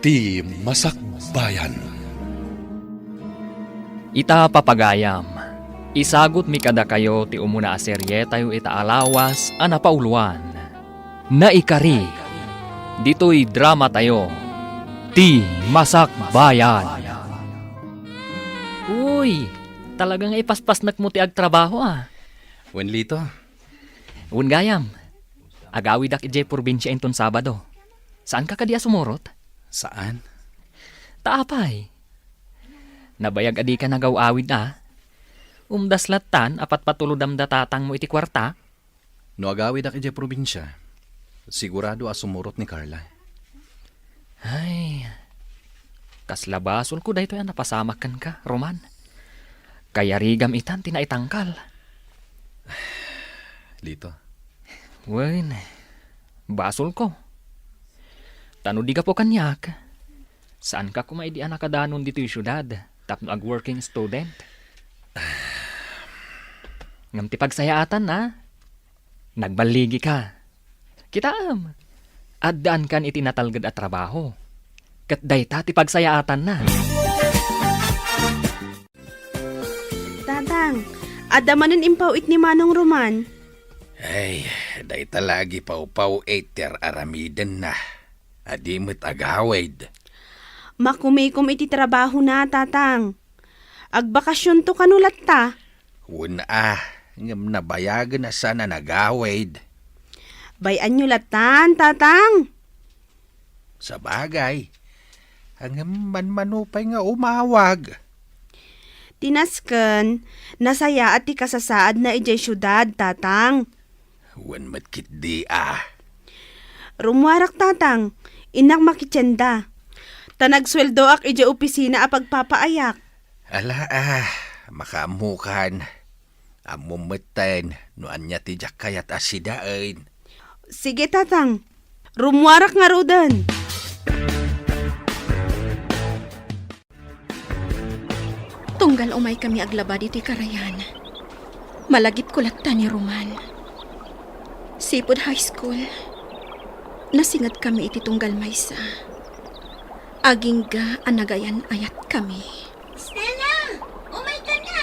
Ti Masakbayan. Ita papagayam. Isagot mi kada kayo ti umuna a serye tayo itaalawas a napauluan. Naikari. Dito'y drama tayo. Ti Masakbayan. Uy, talagang ipaspasnak mo ti agtrabaho ah. Wen lito, Un gayam. Agawid ak ije probinsya inton Sabado. Saan ka kadiya sumurot? saan? Taapay. Nabayag adi ka nagaw-awid na. Umdaslatan apat patulodam datatang mo iti kwarta. No agawid ak ije probinsya. Sigurado asumurot ni Carla. Ay, kaslabasol ko dahito yan napasamakan ka, Roman. Kaya rigam itan tinaitangkal. Lito, Wen, basol ko. Tano di ka po kanyak. Saan ka kumaidi anak kadanon dito yung syudad? Tapno ag working student. Ngam ti pagsayaatan na. Nagbaligi ka. Kitaam. Addaan kan iti natalgad at trabaho. Kat dayta ti pagsayaatan na. Tatang, adamanin impawit ni Manong Roman. Ay, day talagi pau-pau eter aramiden na. Adimot agawid. Makumikom iti trabaho na, tatang. Agbakasyon to kanulat ta. Una ngam nabayagan na sana nagawid. Bayan nyo latan, tatang. Sa bagay, hanggang manmanupay nga umawag. Tinasken, nasaya at ti kasasaad na ijay syudad, tatang. Wan matkit di Rumwarak, tatang. Inak makitsenda. Tanagsweldo ak ijay opisina a pagpapaayak. Ala makamukan. Amumatan, no anya ti jakayat asidain. Sige, tatang. Rumwarak nga rodan. Tunggal umay kami aglaba dito'y karayan. Malagip kulata ni Roman. Sipod High School. Nasingat kami iti tunggal maysa. Agingga anagayan ayat kami. Stella! Umay ka na!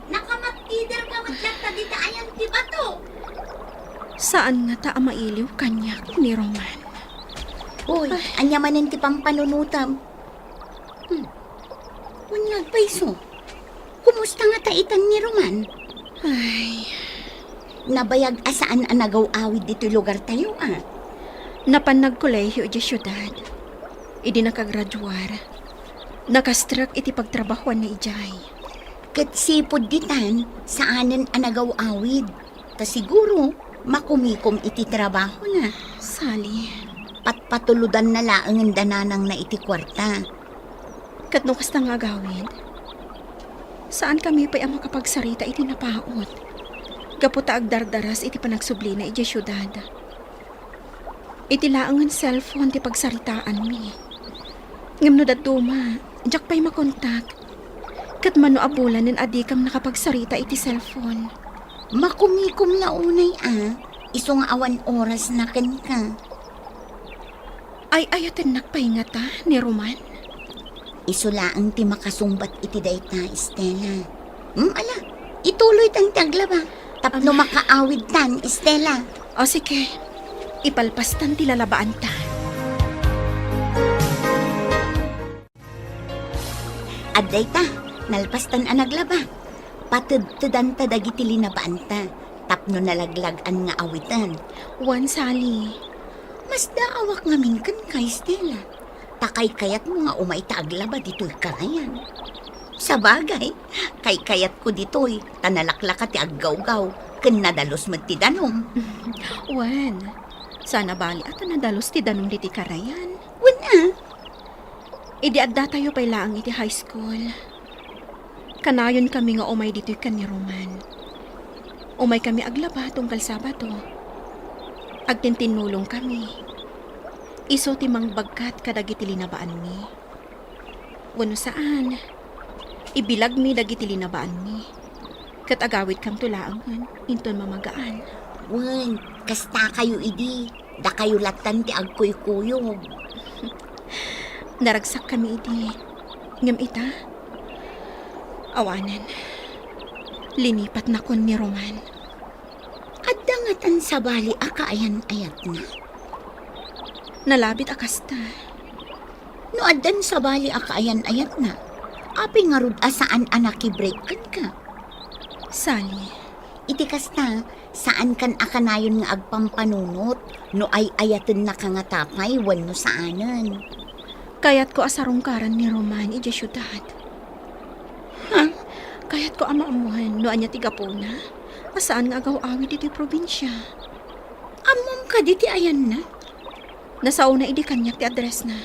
Nakamatider ka matlata dita ayan ti bato. Saan nga ta mailiw kanyak ni Roman? Uy, anyamanin ti pampanunutam. Unyag paiso. Kumusta nga taitan ni Roman? Ay, Nabayag asaan anagaw-awid dito lugar tayo napanag kolehiyo di syudad. Idi nakagraduar. Nakastruck iti pagtrabahuan na ijay. Kat sipod ditan, saanan anagaw-awid. Ta siguro, makumikom iti trabaho na. Sali, Patpatuludan na laang dananang na iti kwarta. kat nukas na nga gawid. Saan kami pa'y ang makapagsarita iti napaot? Gaputa agdardaras iti panagsubli na iti syudad. Iti laangan cellphone ti pagsaritaan mi. Ngam no datuma, jak pa'y makontak. Kat mano abulan nin adikam nakapagsarita iti cellphone. Makumikom na unay Iso nga awan oras na ken ka. Ay ayaten nakpaingata ni Roman. Isulaang ti makasumbat iti dayta, Estela. Ala, ituloy tan taglaba. Tapno makaawid tan, Estela. O sige, ipalpastan ti lalabaan ta. At dayta, nalpastan ang naglaba. Patudtudan ta dagiti linabaan ta. Tapno nalaglagan nga awitan. Wan Sally. Mas daawak nga mingkan ka, Estela. Takay kayat mo nga umay taaglaba dito'y karayan. Sa bagay, kay kayat ko dito'y tanalaklaka ti aggaw-gaw, ken nadalos mo ti danom. Wan, sana bali at nadalos ti danong diti karayan. Wala, Idi adda tayo pa'y laang iti high school. Kanayon kami nga umay dito'y kan ni Roman. Umay kami aglaba tungkal Sabado. Agtintinulong kami. Iso ti mang bagkat kadagiti linabaan mi. Wano saan? Ibilag mi dagiti linabaan mi. Kat agawid kam tulaangan, inton mamagaan. wan, kasta kayo idi. Da kayo latan ti agkuy-kuyog. Naragsak kami iti. Ngam ita. Awanan. Linipat na kon ni Roman. Adangatan sa bali akaayan-ayat na. Nalabit akasta. No adan sa bali akaayan-ayat na. Api nga rod saan anaki-break ka. Sally. Iti kasta, saan kan akanayon nga agpampanunot, no ay ayaten na kangatapay, wano saanan. Kayat ko asarungkaran ni Roman iti syudad. Ha? Kayat ko amaamuhan no anya tiga puna. Asaan nga agaw-awi diti probinsya. Amom ka diti ayan na. Nasauna idi kanyak ti address na.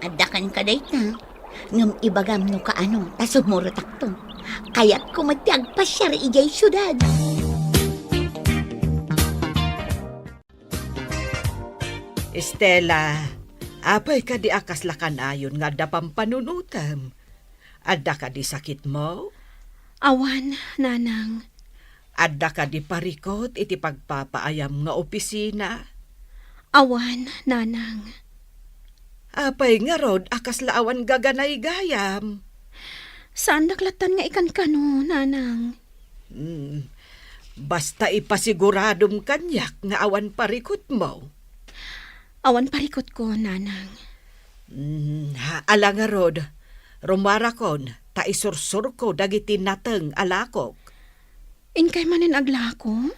Adakan ka dayta. Ngam ibagam no kaano, tasumurutak to. Kayat ko magtiagpasyar ijay syudad. Estela, apay ka di akas lakan ayon nga dapam panunutam. Adda ka di sakit mo? Awan, nanang. Adda ka di parikot iti pagpapaayam nga opisina? Awan, nanang. Apay nga rod akas laawan gaganay gayam. Saan naklatan nga ikan kano, nanang? Basta ipasiguradom kanyak nga awan parikot mo. Awan parikot ko, nanang. Ala nga rod, rumarakon, ta isursur ko dagiti nateng alakok. Inkay manin aglako?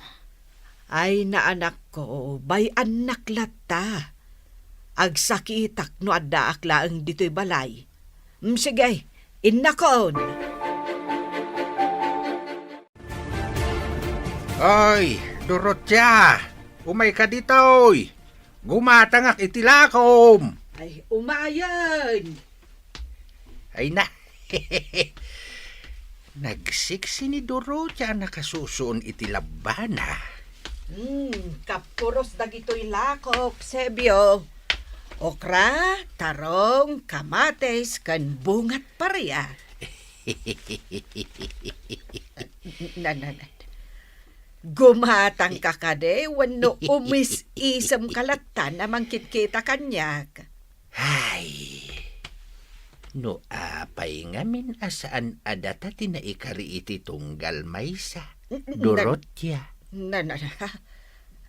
Ay naanak ko, bay anak latta. Agsakitak no adda aklaang dito'y balay. Sige, innakon. Oy, Dorothea! Umay ka ditoy! Gumatangak itilakom! Ay, umayan. Ay na! Nagsiksi ni Dorothea nakasusuon itilabana. Kapuros dagito'y lakok, Sebyo. Okra, tarong, kamates, kan bungat pareya. Gumatang ka kade, wano umis-isam kalatan amang kitkita kanyak. Hay! No apay ngamin asaan adata tinaikari iti tunggal maysa. Dorothea.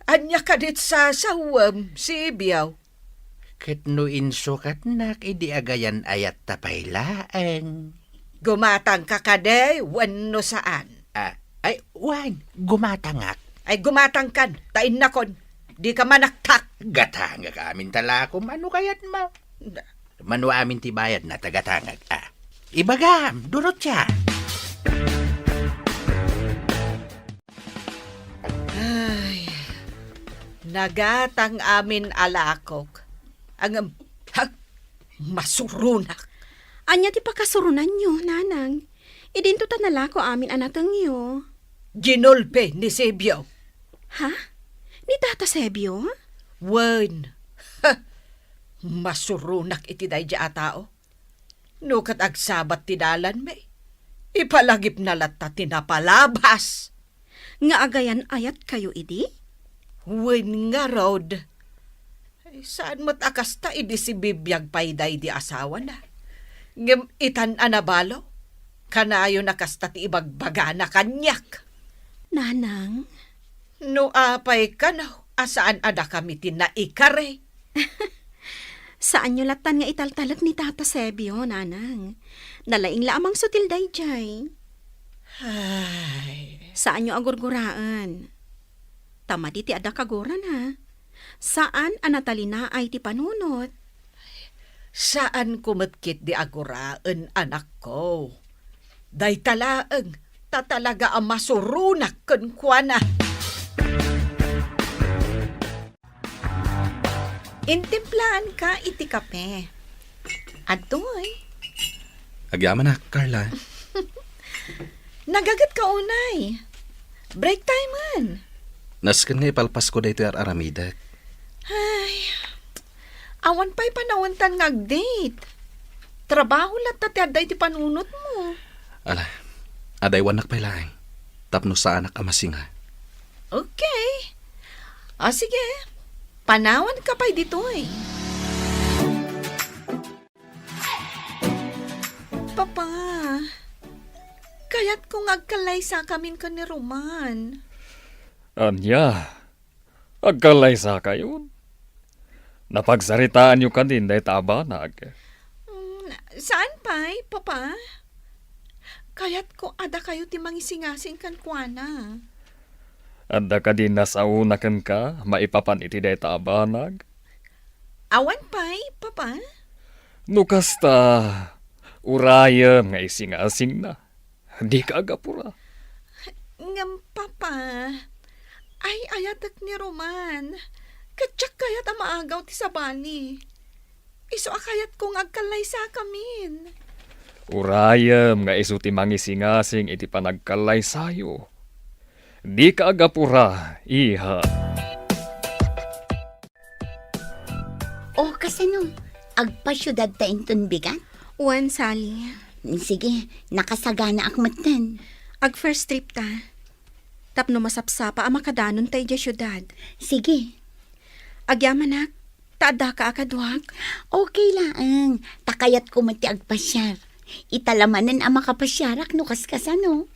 Anya kadit sa sawam, Sebyo. Ket no insukat nak idi agayan ayat tapaylaeng. Gumatang ka kade, wano saan. Ay, wan, gumatangak. Ay gumatang kan, tain na kon. Di ka manaktak. Gatanga ka amin talakom, ano kayat mo? Manu amin tibayad na tagatangag. Ibagam, Dorothea. Ay, nagatang amin alakok. Ang masurunak. Anya ti pakasurunan nyo, nanang. Idinto tanalako amin anatang yo. Ginulpe ni Sebyo. Ha? Ni Tata Sebyo? Wen. Masurunak iti day di atao. Nukat agsabat tidalan me. Ipalagip na latta tinapalabas. Nga agayan ayat kayo idi? Wen nga rod. Ay, saan mo't akasta idi si bibiyag payday di asawa na. Ngem itan anabalo. Kanayo nakasta ti ibagbaga na kanyak. Nanang? No apay ka na, asaan ada kami tinaikare. Saan nyo latan nga italtalak ni Tata Sebyo, nanang? Nalaing lamang sutil dayjay. Ay, Saan nyo agurguraan? Tama di ti ada kagoran ha. Saan anatalina ay ti panunot? saan kumatkit di aguraan anak ko? Day talaang, tatalaga ang masurunak kunkwana. Intimplaan ka iti kape. Atoy. Agyaman na, Carla. Nagagat ka unay. Break time man. Naskan nga ipalpas ko dito aramida. Ay, awan pa'y panawantan ngag-date. Trabaho lang tatiaday ti panunot mo. Ala, aday wanak pa'y laing. Tapno sa anak amasinga. Okay. O sige, panawan ka pa'y dito eh. kayat kung agkalay sa kamin ka ni Roman. Anya, agkalay sa kayon. Napagsaritaan nyo kanin dahi tabanag. Saan pa'y, papa? Kayat ko ada kayo ti mangisingasing kan kuana. Anda ka din nasaunakan ka, maipapan iti dahi tabanag. Awan pa'y, papa? Nukasta, urayam nga isingasing na. Di ka agapura. Ngam, papa. Ay, ayatak ni Roman. Katsak kayat ang maagaw ti sabani. Iso akayat kong agkalay sa kamin. Urayam nga iso ti mangisingasing iti panagkalay sayo. Di ka agapura, iha. O kasano, agpasyudad ta inton bigan? Wan, Sally. Sige, nakasagana akmatan. Ag first trip ta. Tapno masapsapa ang makadanon tayo dya syudad. Sige, Agyamanak, taada ka akadwag. okay lang. Takayat ko mati agpasyar. Italamanan ang makapasyarak no kaskasano.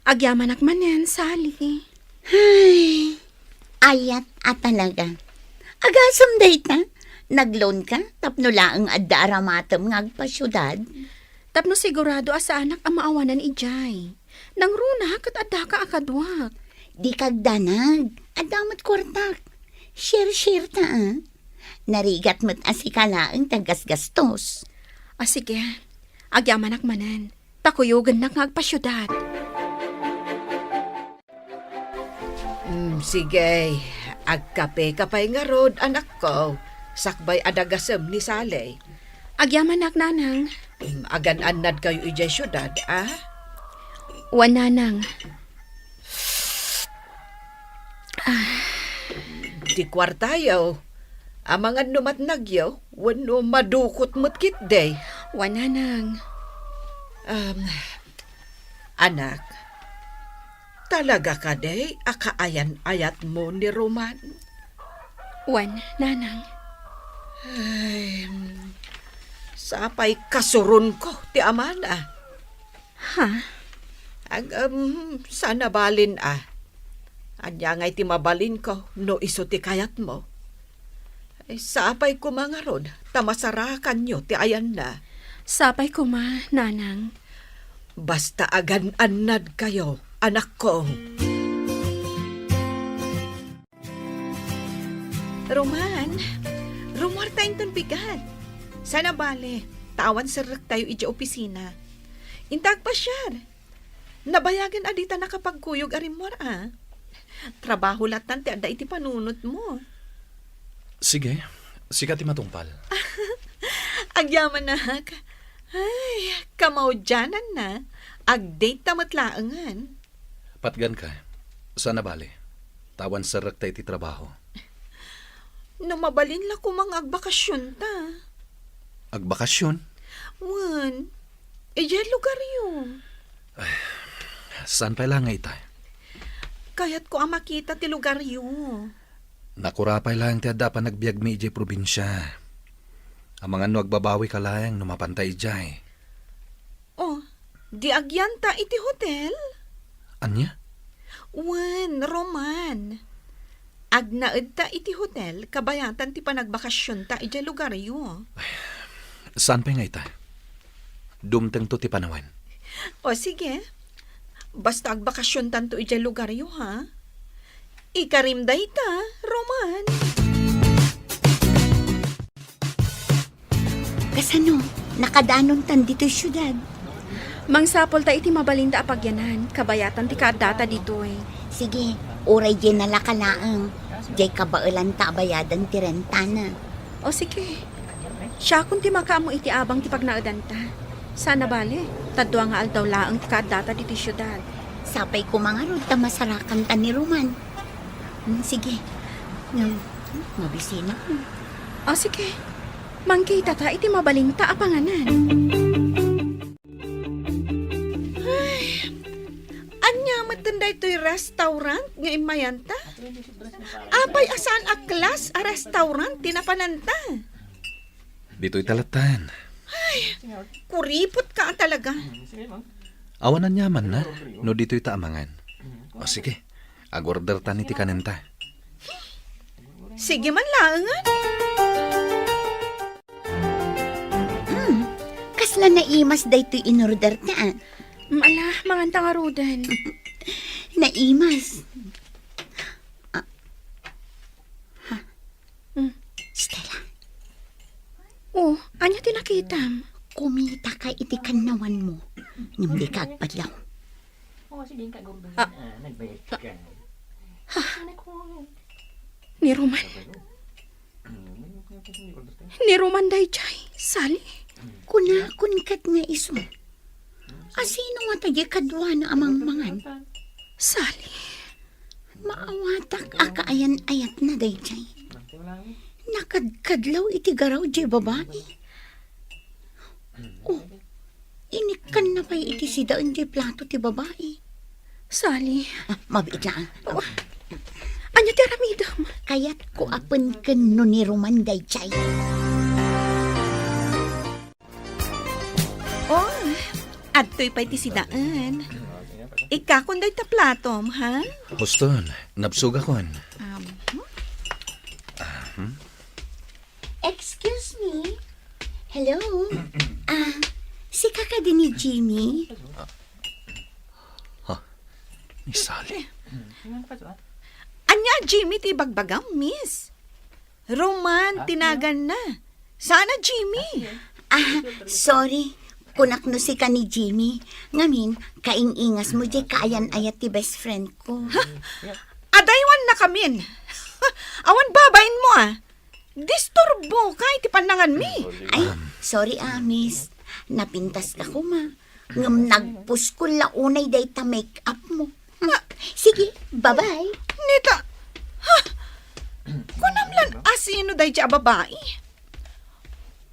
Agyamanak manen, Sally. Ay, ayat at talaga. Agasam day ta. Nagloan ka, tapno laang adda aramatam ng agpasyudad. Tapno sigurado asa anak ang maawanan ijay. Nang runa kat adda ka akadwag. Di kagdanag, adamat kwartak. Share ta, Narigat mo't asikalaang tagas-gastos. Sige, agyamanak manen. Takuyugan na ngagpasyudad. Sige, agkape ka pa'y nga rod, anak ko. Sakbay adagasem ni Saleh. Agyamanak nanang. Agan-anad kayo ijay syudad, ah? Wan nanang. Di kwartayaw. Ang mga numatnagyaw, wano madukot mo't kitday. Wan nanang. Anak, talaga ka day, akaayan-ayat mo ni Roman? Wan nanang. Ay, sapay kasurun ko, ti amana. Ha? Sana balin Anya nga'y ti mabalin ko, no iso ti kayat mo. Ay, sapay ko mga rod, tamasarakan nyo, ti ayan na. Sapay ko ma, nanang. Basta agan-anad kayo, anak ko. Roman, rumor tayong ton bigat. Sana bale, tawan sarak tayo iti opisina. Intag pa siya. Nabayagan adita nakapagkuyog arimor Trabaho latan ti ada iti panunot mo. Sige, sikat matungpal. Agyaman nak. Ay, kamaudyanan na. Ag-date tamatlaangan. Patgan ka. Sana bale. Tawan sarak tayo ti trabaho. Namabalin la ko mga agbakasyon ta. Agbakasyon? Wan, iyan lugar yun. Saan pa lang nga itay? Kaya't ko ang makita ti lugar yun. Nakurapay lang ti adda pa nagbiag mi ijay probinsya. Ang mga nagbabawi ka lang numapantay ijay. Oh, di agyan ta iti hotel? Anya? Wan, Roman. Agnaed ta iti hotel, kabayatan ti panagbakasyon ta iti lugar yun. Saan pa nga itay? Dumteng to ti panawan. O sige, basta agbakasyon tanto iti lugar yun ha. Ikarimday ta, Roman. Kasano, nakadanon tan dito'y syudad. Mangsapol ta iti mabalinda apagyanan. Kabayatan ti kadata ditoy. Sige, oray dyan nalakalaang. Diyay kabailan ta bayadan ti rentana. O sige. Siya kung ti makaamo iti abang ti pagnaadan ta. Sana bale, tadwa nga aldaw laang ti kadata diti syudad. Sapay ko mga rod, tamasarakan ta ni Roman. Sige, mabisina ko. O sige. Mangkita ta iti mabalinta apanganan. Anya matanda ito'y restaurant nga imayanta? Apay asaan a klas a restaurant tinapananta? Dito'y talatan. Kuripot ka talaga. Awanan nyaman na, no dito'y taamangan. O sige, agorder ta ni ti kanenta. Sige man laangan. Kasla naimas daytoy inorder ta. Ala, manganta nga rodan. Naimas. Stella, Oh, anya tinakitam. kumita ka iti kanawan mo. Ngam di ka agpadlaw. Ni Roman. Ni Roman day chay. Sali. Kunakun kat nga iso. Asino nga tagi kadwa na amang mangan? Sali. Maawatak akaayan-ayat na dayjay. Nakadkadlaw iti garaw di babae. Oh, inikan na pa'y iti sidaan di plato ti babae. Sali. Mabit lang. Anya ti aramidam. Kaya't ko apen ken no ni Roman dayjay. Oh, adto'y pa'y ti sidaan. Ikakunday ta platom, ha? Huston, nabsuga kon. Excuse me? Hello? Si kaka din ni Jimmy? Ni Sally. Anya, Jimmy, ti bagbagam, miss. Roman, tinagan na. Sana, Jimmy. Sorry. Kunak no si ka ni Jimmy. Ngamin, kaing-ingas mo di kaayan-ayat ti best friend ko. Adaywan na kamin. Awan babain mo, ah. Disturbo ka, iti panangan mi. Ay, sorry miss. Napintas ka ko ma. Ngam nagpus ko launay day ta make-up mo. Sige, bye-bye. Nita, ha? Kunamlan asino day dya babae.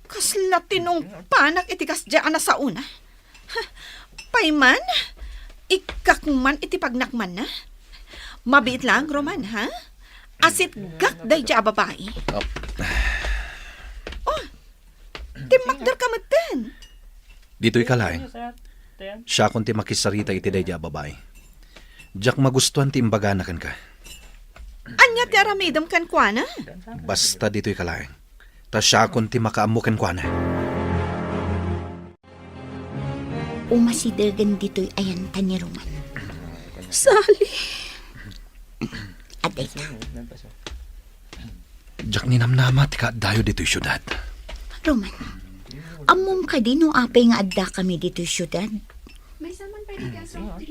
Kasla tinong panak itikas dya na sa una. Ha, payman, ikakman iti pagnakman na. Mabit lang, Roman, ha? Asit gak day dya babae. Oh, timakdar ka maten. Dito'y kalaeng. Siya kung ti makisarita iti day babae. Diyak magustuhan ti imbaganakan ka. Anya ti aramidam kan kwa na? Basta dito'y kalaeng. Ta siya kung ti makaamukan kwa na. Umasidagan dito'y ayan ta ni Roman. Sali. Aday ta. Diyak ninamnama ti kaadayo dito'y syudad. Roman, amom ka din no apay nga adda kami dito'y syudad.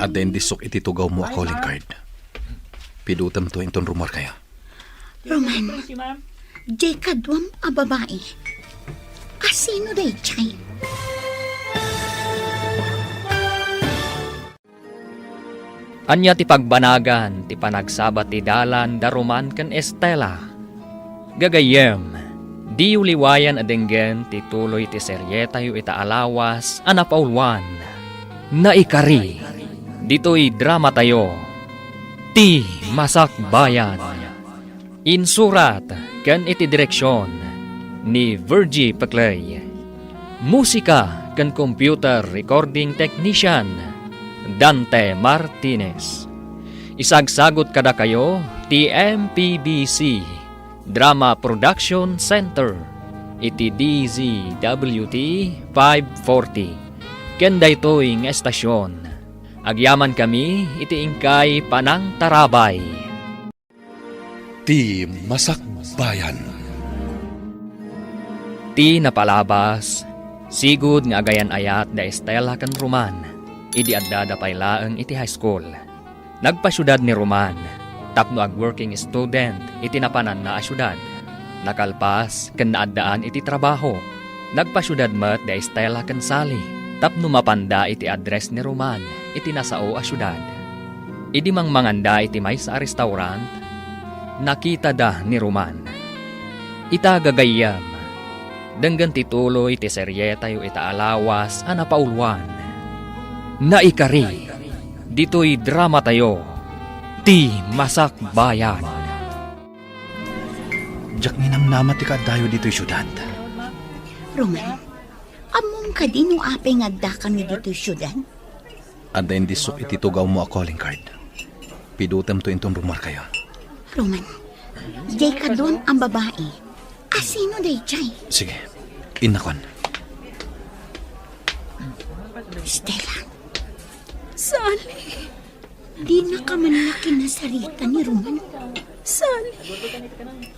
At then disok iti tugaw mo a calling card. Pidutam to inton rumor kaya. Roman, di kadwam a babae. Asino day chay? Anya ti pagbanagan, ti panagsabat ti dalan, daruman ken Estela. Gagayem, di uliwayan adenggen ti tuloy ti seryeta yu ita alawas, anapaulwan. Naikari, dito'y drama tayo, ti Masak Bayan. Insurat ken iti direksyon ni Virgie Paclay. Musika ken computer recording technician Dante Martinez. Isagsagot kada kayo ti MPBC Drama Production Center iti DZWT 540. Ken daytoy nga estasyon. Agyaman kami iti ingkay Panang Tarabay. Ti Masak Bayan. Ti napalabas, sigud nga agayan ayat da Estela ken Roman. Idi adda pay laeng iti high school. Nagpasyudad ni Roman, tapno ag working student iti napanan na asyudad. Nakalpas ken naaddaan iti trabaho. Nagpasyudad met da Estela ken Sally, tapno mapanda iti address ni Roman iti nasao asyudad. Idi mangmanganda iti may sa restaurant, nakita da ni Roman. Ita gagayam, denggan tituloy iti seryeta yu ita alawas anapaulwan. Naikari, dito'y drama tayo, ti Masak Bayan. Diyak ninamnama ti kaadayo dito'y syudad. Roman, amom ka din no apay nga adda kami dito'y syudad. At then disok ititugaw mo a calling card. Pidutam to intong rumor kayo. Roman, jay ka doon ang babae. Sino day jay? Sige, inakon. Stella, Sally. di na ka manlaki na sarita ni Roman. Sally.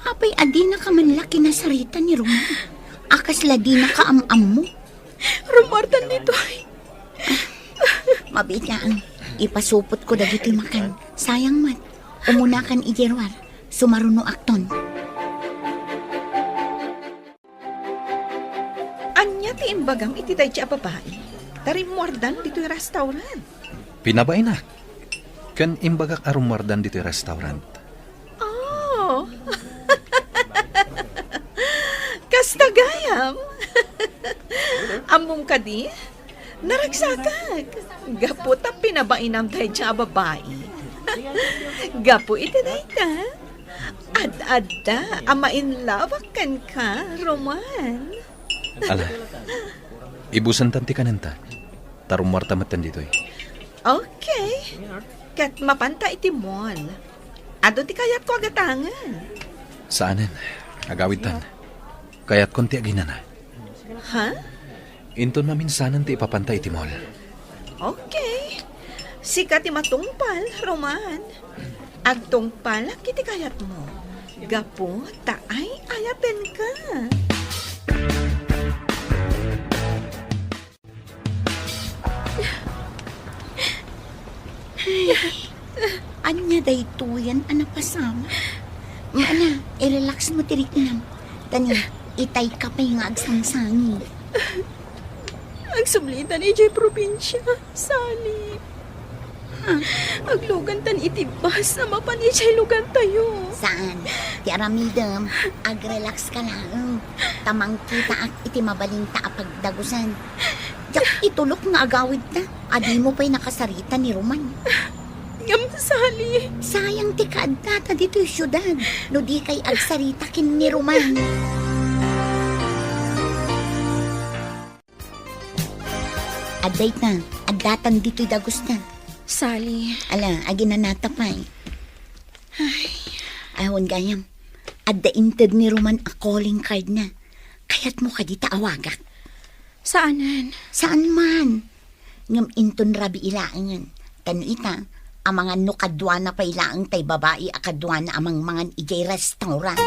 Apay, adi na ka manlaki na sarita ni Roman. Akasla di na ka am mo. Rumardan dito ay. Mabit lang. Ipasupot ko dagito'y makan. Sayang mat. Umunakan ijerwar. Sumaruno akton. Anya ti imbagam iti day a babae. Tarimwardan dito'y restaurant. Pinabay na. Kan imbagak arumardan dito yung restaurant. Oh. Kastagayam. Among kadi, naragsagag. Gapo ta pinabainam tayo siya babae. Gapo iti day ta. Ad-adda, amain lawakan ka, Roman. Ala, ibusan tanti ka nanta. Tarumarta matan dito eh. Okay. Kat mapanta iti mall. Ado ti kayat ko agatangan. Saanin? Agawid tan. Kaya't konti aginana. Ha? Inton maminsanan ti ipapantay ti mall. Okay. Sika ti matungpal, Roman. Agtungpal, kiti kayat mo. Gapo, taay ayaten ka. Anya day tuyan anapasama. Mana, i-relax mo tiritinam. Tani, itay ka pa yung agsangsangi. Ang sublitan ijay probinsya. Sally. Aglugan tan itibas na mapan ijay lugan tayo. Saan? Ti aramidam, ag-relax ka lang. Tamang kita ak iti mabalinta apagdagusan. Jak itulok nga agawid na. Adi mo pa'y nakasarita ni Roman. Ngam, Sally. Sayang ti kaadta dito yung syudad. No di kay agsarita kin ni Roman. Aday na, adatan dito'y dagos na. Sally. Ala, agi na natapay. Ay, ahon gayam. Adda inted ni Roman a calling card na. Kaya't mo kadita awagak. Saanan? Saan man? Ngam inton rabi ilaangan. Tano ita, ang mga nukadwa na pa ilaang tay babae akadwa na amang mga ijay restaurant.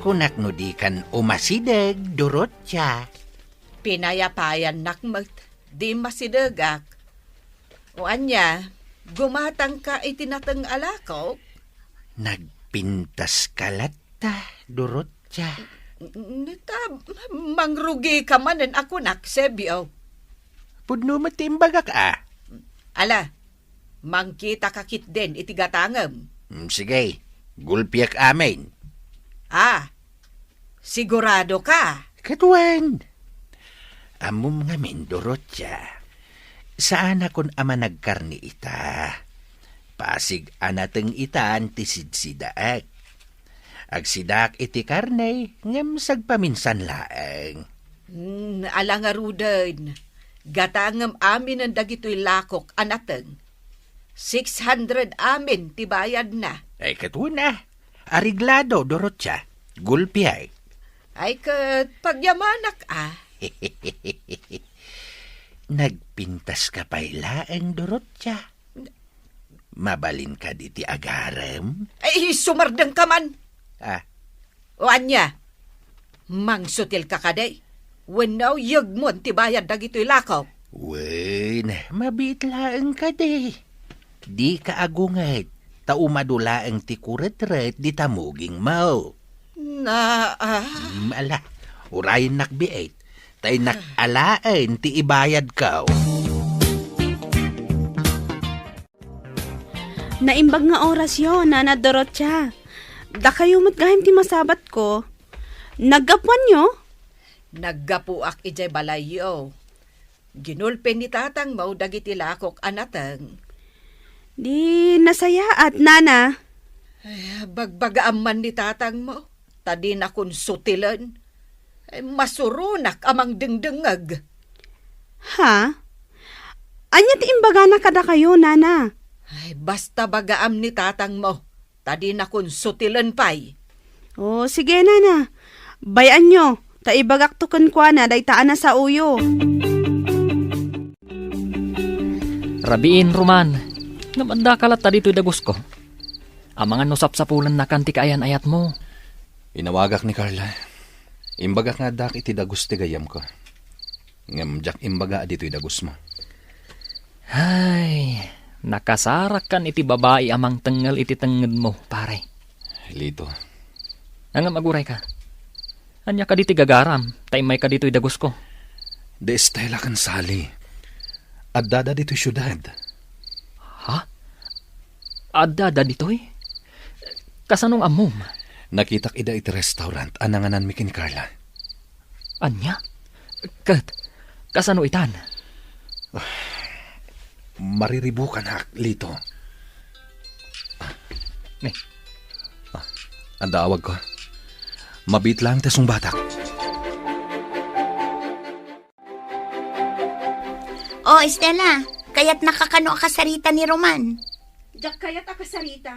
Kunak no di kan umasidag, durot siya. Pinayapayan nakmat, di masidagak. O anya, gumatang ka itinatang alakaw, Nagpintas kalata, durot siya. nita, mangrugi ka manan ako naksebiyaw. Pudno matimbagak Ala, mangkita kakit din itigatangam. Sige, gulpiak amin. Sigurado ka. Katuan. Amom nga min, durot siya. Saan akon ama nagkarni ita? Pasig anateng ita antisidsidaak. Agsidak iti karne, ngam sagpaminsan laeng. Ala nga rudan, gatangam amin ang dagito'y lakok anateng. 600 amin tibayad na. Ay katuna, ariglado, durot siya. Gulpiay. Ay kat pagyamanak Nagpintas ka pa'y laeng, durot siya. Mabalin ka diti agarem? Ay, sumardang ka man. O anya, mangsutil ka kaday. Wanaw yagmon tibayad dagito'y lakaw. Wen, mabit laeng ka de. Di ka agungay. Taumadulaeng ti kuret-ret di tamuging mau. Ala, urayin nakbiit. Tay nakalain ti ibayad ka. Naimbag nga oras yun, Nana Dorotya. Da kayo matgahim ti masabat ko. Naggapuan nyo? Naggapuak ijay balayo. Ginulpen ni tatang mau dagiti lakok anatang. Di nasaya at Nana. Ay, bagbagaam man ni tatang mo. Tadi na kun sutilan. Masurunak amang dengdengag. Ha? Anya ti imbaga na kada kayo, nana. Ay, basta bagaam ni tatang mo. Tadi na kun sutilan pay. O, sige, nana. Bayan nyo. Taibagak to kwa na, daytaan na sa uyo. Rabiin, Roman. Namanda kalat ta dito'y dagos ko. Ang mga nusap-sapulan na kanti kaayan ayat mo. Inawagak ni Carla. Imbaga nga dak iti dagos ti gayam ko. Ngam jak imbaga dito'y dagos mo. Ay, nakasarak kan iti babae amang tengal iti tenged mo, pare. Lito, Ang maguray ka. Anya ka diti gagaram, taimay ka dito'y dagos ko. de Estela kan sali. At dada dito'y syudad. Ha? Adda dito'y? Kasanong amom? Nakitak ida iti restaurant, ananganan mi kin Carla. Anya? Kasano itan? Mariribukan hak, Lito. Ne, Ang daawag ko. Mabit lang tasong batak. Oh, Estela, kaya't nakakano ka sarita ni Roman. Diyak kaya't akasarita.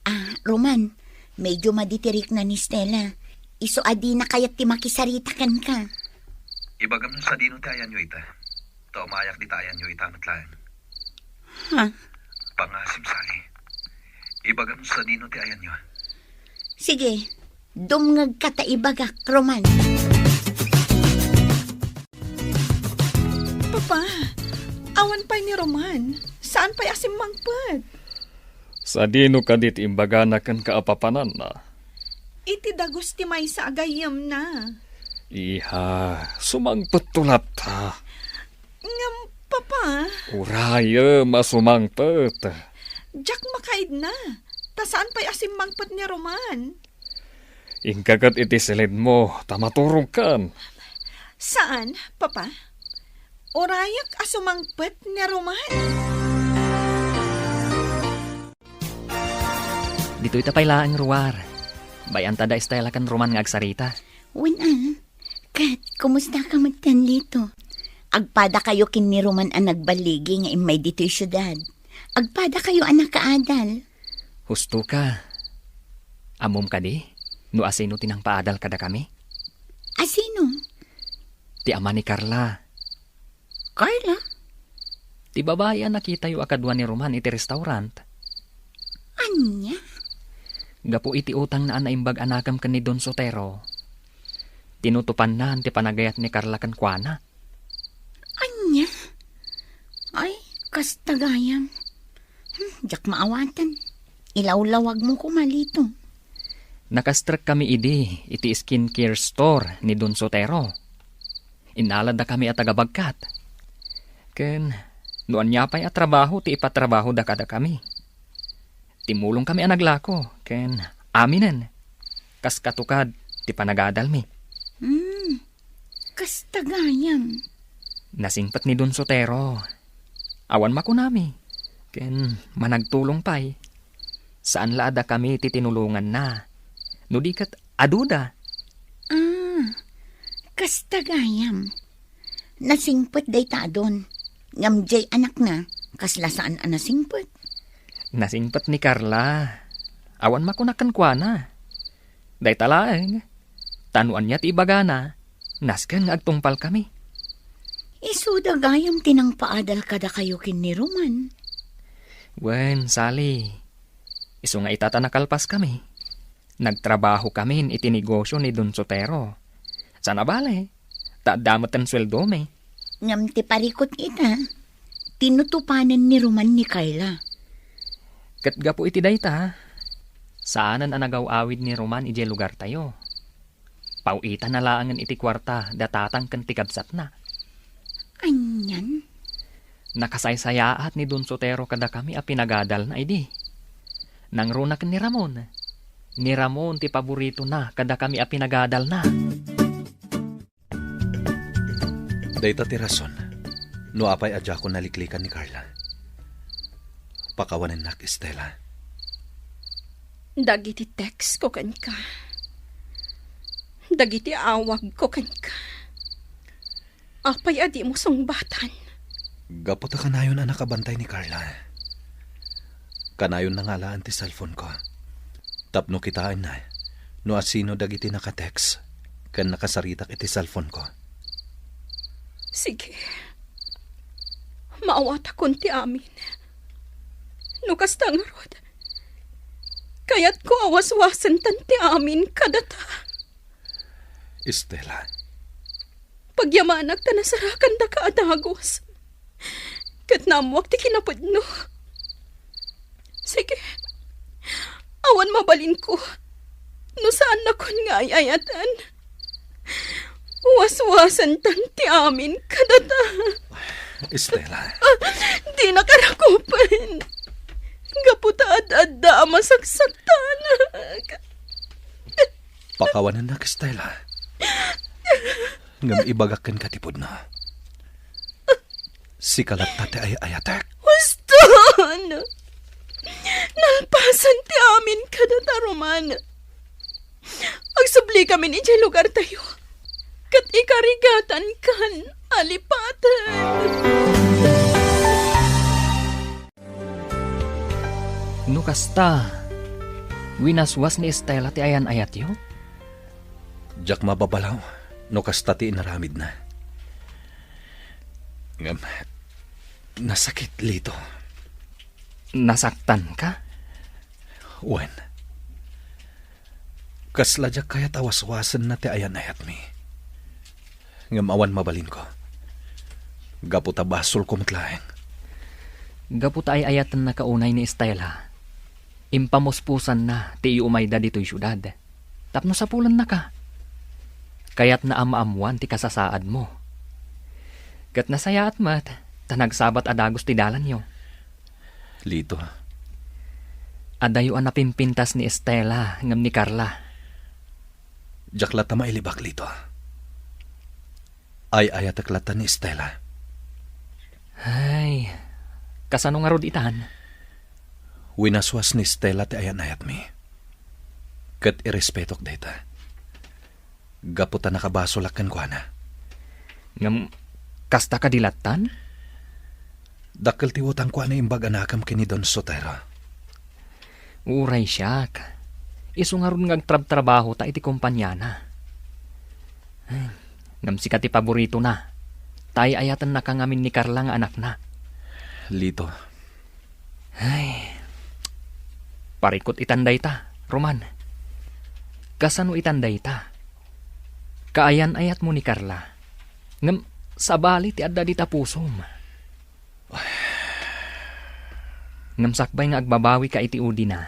Ah, Roman, medyo maditirik na ni Stella. Iso adi na kaya't ti makisarita kan ka. Ibagam sa dino tayan nyo ita. Taumayak di tayan nyo ita matlaan. Ha? Pangasim sali. Ibagam sa dino tayan nyo. Sige, dumngag ka ta ibagak, Roman. Papa, awan pa ni Roman. Saan pa asim mangpad? sa dino ka dit imbaga na kan kaapapanan na. Iti dagos ti may sa agayam na. Iha, sumangpet tulap ta. Ngam, Papa, Uraya, masumangpet. Jack makaid na. Ta saan pa asim mangpad ni Roman? Ingkagat iti silid mo, tamaturong kan. Saan, Papa? Orayak asumangpad ni Roman. Dito'y tapaylaang ruwar. Bayan tada Estela kan Roman nga agsarita. Wala. Kat, kumusta ka magtan dito? Agpada kayo kin ni Roman ang nagbaligi nga imay dito yung syudad. Agpada kayo anak kaadal. Husto ka. Amom ka di? No asino tinang paadal kada kami? Asino? Ti ama ni Carla. Carla? Ti babae ang nakita yu akadwa ni Roman iti restaurant. Anya? Gapo iti utang na anaimbag anakam kan ni Don Sotero. Tinutupan na ti panagayat ni Carla kan kuana. Anya? Ay, kastagayam. Jak maawatan. Ilawlawag mo ko malito. Nakastrek kami idi iti skincare store ni Don Sotero. Inalad na kami at tagabagkat. Ken, noan niya pa'y at trabaho ti ipatrabaho da kada kami. Timulong kami ang naglako, ken aminen. Kas katukad ti panagadal mi. Kastagayam. Nasingpat ni Don Sotero. Awan makunami. Ken managtulong pa'y. Saan laada kami ti tinulungan na. No di kat aduda. Kastagayam. Nasingput day ta doon. Ngamjay anak na. Kaslasaan ang nasingput. Nasingpat ni Carla. Awan makunakan kwa na. Day talaeng. Tanuan niya ti ibagana. Nasken nga agtungpal kami. Isuda gayam tinang paadal kada kayo kin ni Roman. Wen, Sally. Iso nga itatanakalpas kami. Nagtrabaho kami iti negosyo ni Don Sotero. Sana bale. Taadamat ang sweldo me. Ngam ti parikot ita. Tinutupanan ni Roman ni Carla. Katgapo iti dayta. Saanan ang nagaw-awid ni Roman iti lugar tayo. Pauita na laangan iti kwarta datatang kan tikabsat na. Anyan? Nakasaysayaat ni Don Sotero kada kami a pinagadal na idi. Nangrunak ni Ramon. Ni Ramon ti paborito na kada kami a pinagadal na. Dayta ti rason. No apay adya ko naliklikan ni Carla. Pakawanan nak Estela. Dagiti text ko kan ka. Dagiti awag ko ken ka. Apay adi mo sungbatan. Gapot ka kanayon na nakabantay ni Carla. Kanayon na nga laan ti cellphone ko. Tapno kitaan na, no asino dagiti nakatext, kan nakasaritak iti cellphone ko. Sige. Maawat akon ti amin. Nukas tangarod. Kaya't ko awas-wasan tan ti amin kadata. Estela, Pagyamanak ta nasarakan da ka adagos. Kat namuak ti kinapudno. Sige. Awan mabalin ko. No saan na kon nga ayatan. Was-wasan tan ti amin kadata. Estela, Di nakarakupan. Gaputa at masaksaktan. pakawanan na Estela. Ngam ibagakan katipod na. Si kalat tate ay ayatek. Waston! Nalpasan ti amin kadata Roman. Agsubli kami ni dyan lugar tayo. Kat ikarigatan kan alipatan. No kasta, winaswas ni Estela ti ayan ayat yo? Jak mababalaw, no kastati inaramid na. Ngam, nasakit lito. Nasaktan ka? Wen. Kasla jak kaya tawas-wasan na ti ayan ayat mi. Ngam awan mabalin ko. Gaputa basol ko matlaeng. Gaputa ay ayatan na kaunay ni Estela. Impamuspusan na ti umayda dito'y syudad. Tapno sa pulan na ka. Kaya't naamaamuan ti kasasaad mo. Kat nasaya at mat, tanagsabat adagos ti dalan yo. Lito, Adayo ang napimpintas ni Estela ngam ni Carla. jak lata mailibak lito. Ay ayatek lata ni Estela. Ay, kasano nga rod itan? Winaswas ni Estela ti ayan ayat mi. Kat irespetok data. Gaputa nakabasolakan ko na. Ngam, kasta ka dilatan? Dakkel ti utang ko na imbag anakam kini Don Sotero. Uray siyak. Isu nga ron ngagtrab-trabaho ta iti kumpanyana. Ay, ngam sikat ti paborito na. Tay ayatan na kangamin ni Carla nga anak na. Lito, Ay, parikot itanday ta, Roman. Kasano itanday ta? Kaayan ayat mo ni Carla. Ngam, sabali ti adda di tapusom. Ngam sakbay nga agbabawi ka iti udi na.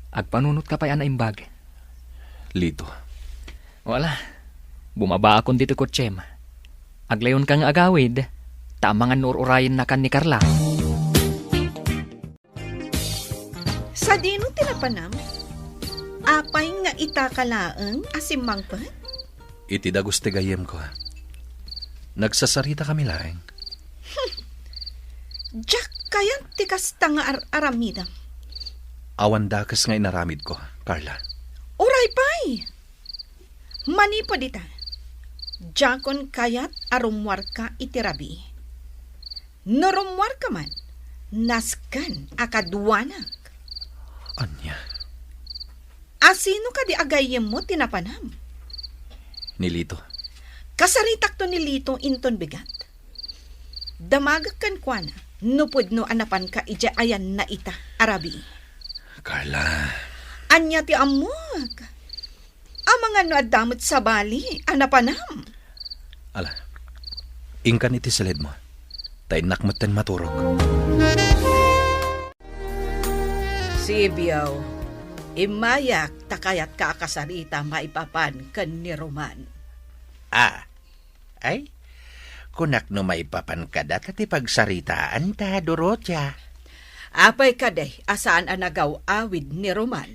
Agpanunot ka pa yan na imbag. lito. Wala, bumaba akong dito kotsem. Aglayon ka nga agawid, tamangan nururayin na kan ni Carla. Sa dino tinapanam, apay nga itakalaang asimangpan? Iti dagos ti gayem ko. Nagsasarita kami laeng. Jack kayan tikas tanga aramidam. Awan dakas nga inaramid ko, Carla. Uray pay! Manipo dita. Jakon kayat arumwar ka itirabi. Norumwar ka man, naskan akadwanak. Anya, Asino ka di agayem mo tinapanam? nilito. Kasaritak to ni Lito inton bigat. Damagak kan kwa na, nupod no anapan ka ija ayan na ita, arabi. Carla, Anya ti amog. Ang mga no adamot sa bali, anapanam. ala, ingkan iti salid mo. Tay nakmatan maturog. Sibiyaw, imayak takayat ka akasarita maipapan kan ni Roman. Ay, kunak no may papan kada ti pagsaritaan ta, Dorotia. Apay kaday, asaan anagaw awid ni Roman?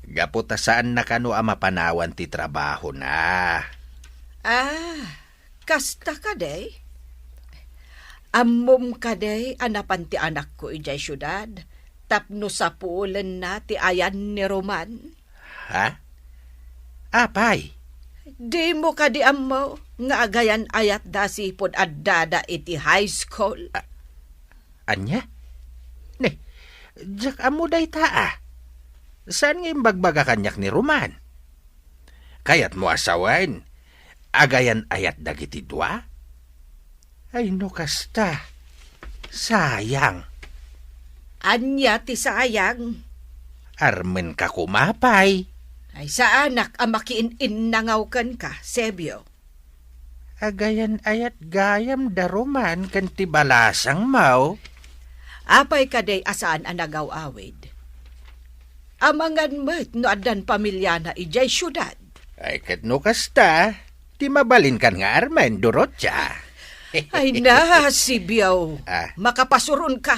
Gaputa saan na kano mapanawan ti trabaho na. Kasta kaday? Ammom kaday anapan ti anak ko ijay syudad, tapno sa puulan na ti ayan ni Roman. Ha? Apay, Di mo ka di mo nga agayan ayat da sipod addada iti high school. Anya? Ne, jak amo day taa. Saan nga bagbaga kanyak ni Roman? Kayat mo asawan, agayan ayat dagiti dua? Ay no kasta, sayang. Anya ti sayang. Armen ka kumapay. Ay sa anak ang makiin-innangawkan ka, Sebio. Agayan ayat gayam da Roman kan ti balasang mau. Apay kaday asaan ang nagaw-awid. Amangan mo't no adan pamilya na ijay syudad. Ay kat no kasta, ti mabalin kan nga Armen durotya. Ay na, Sibiyaw. Ah. Makapasuron ka.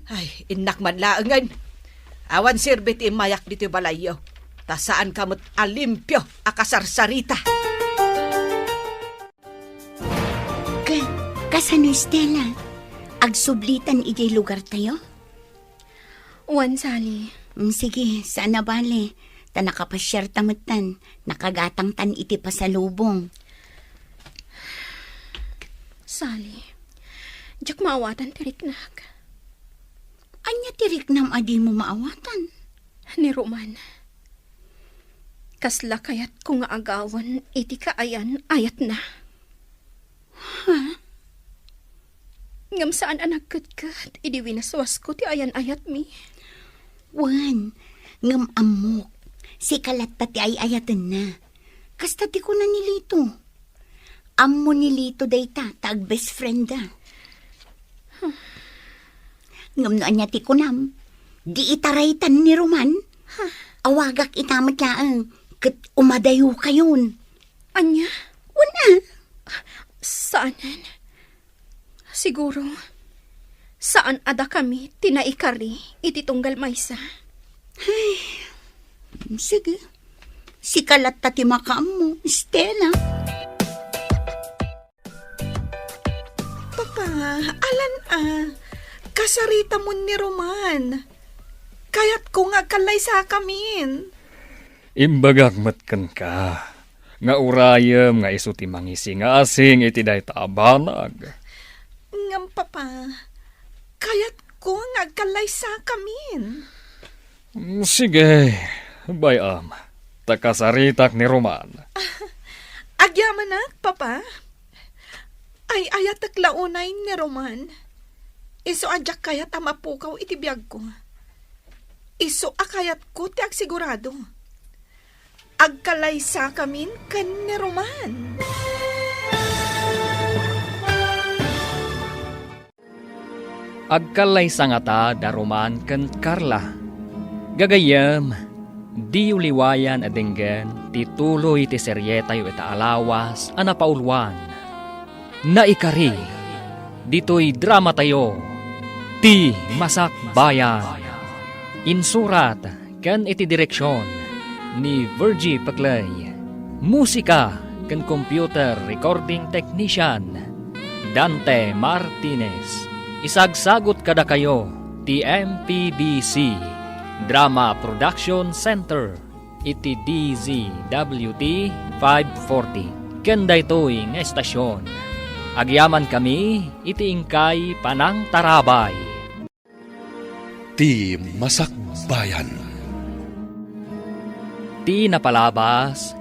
Ay, inak man laangan. Awan sirbit imayak dito balayo. Ta saan kamot alimpyo akasarsarita. Kasano Stella? Agsublitan ijay lugar tayo? Wan, Sally. Sige, sana bale. Ta nakapasyar tamutan, nakagatang tan iti pasalubong. Sally. Diyak maawatan tiriknak. Anya tiriknam adi mo maawatan? Ni Roman. Kasla kayat ko nga agawan, iti kaayan, ayat na. Ngam saan ang nagkatkat, idi winaswas ko ti ayan ayat mi. Wan, ngam amok. Si kalat ti ay ayatan na. Kasta ti ko na nilito. Ammo nilito dayta, tag best friend da. Ngam no anya ti kunam. Di itaraytan ni Roman. Awagak itamat laang. Kat umadayo kayon. Anya? Wala. Saanan? Siguro, saan ada kami tinaikari iti tunggal maysa? Sige. Si kalat ti makaam mo, Stella. Papa, alan kasarita mo ni Roman. Kaya't ko nga kalay sa kamin. Imbagak matkan ka. Nga urayam nga iso ti mangisi nga asing iti day taabanag. Ngam, Papa, kaya't ko nga kalay sa kamin. Sige, bayam. Takasaritak ni Roman. Agyaman na, Papa. Ay ayatak launay ni Roman. Iso adyak kayat amapukaw iti biyag ko. Iso akayat ko ti agsigurado. Agkalay sa kamin kan ni Roman. Agkalay sa nga ta da Roman ken Carla. Gagayam, di uliwayan adenggen tituloy ti seryeta yu ita alawas anapaulwan. Naikari, dito'y drama tayo, ti Masak Bayan. Insurat ken iti direksyon ni Virgie Paclay. Musika ken computer recording technician Dante Martinez. Isagsagot kada kayo ti MPBC Drama Production Center iti DZWT 540. Ken daytoy nga estasyon. Agyaman kami iti ingkay Panang Tarabay. Ti Masak Bayan. Ti napalabas,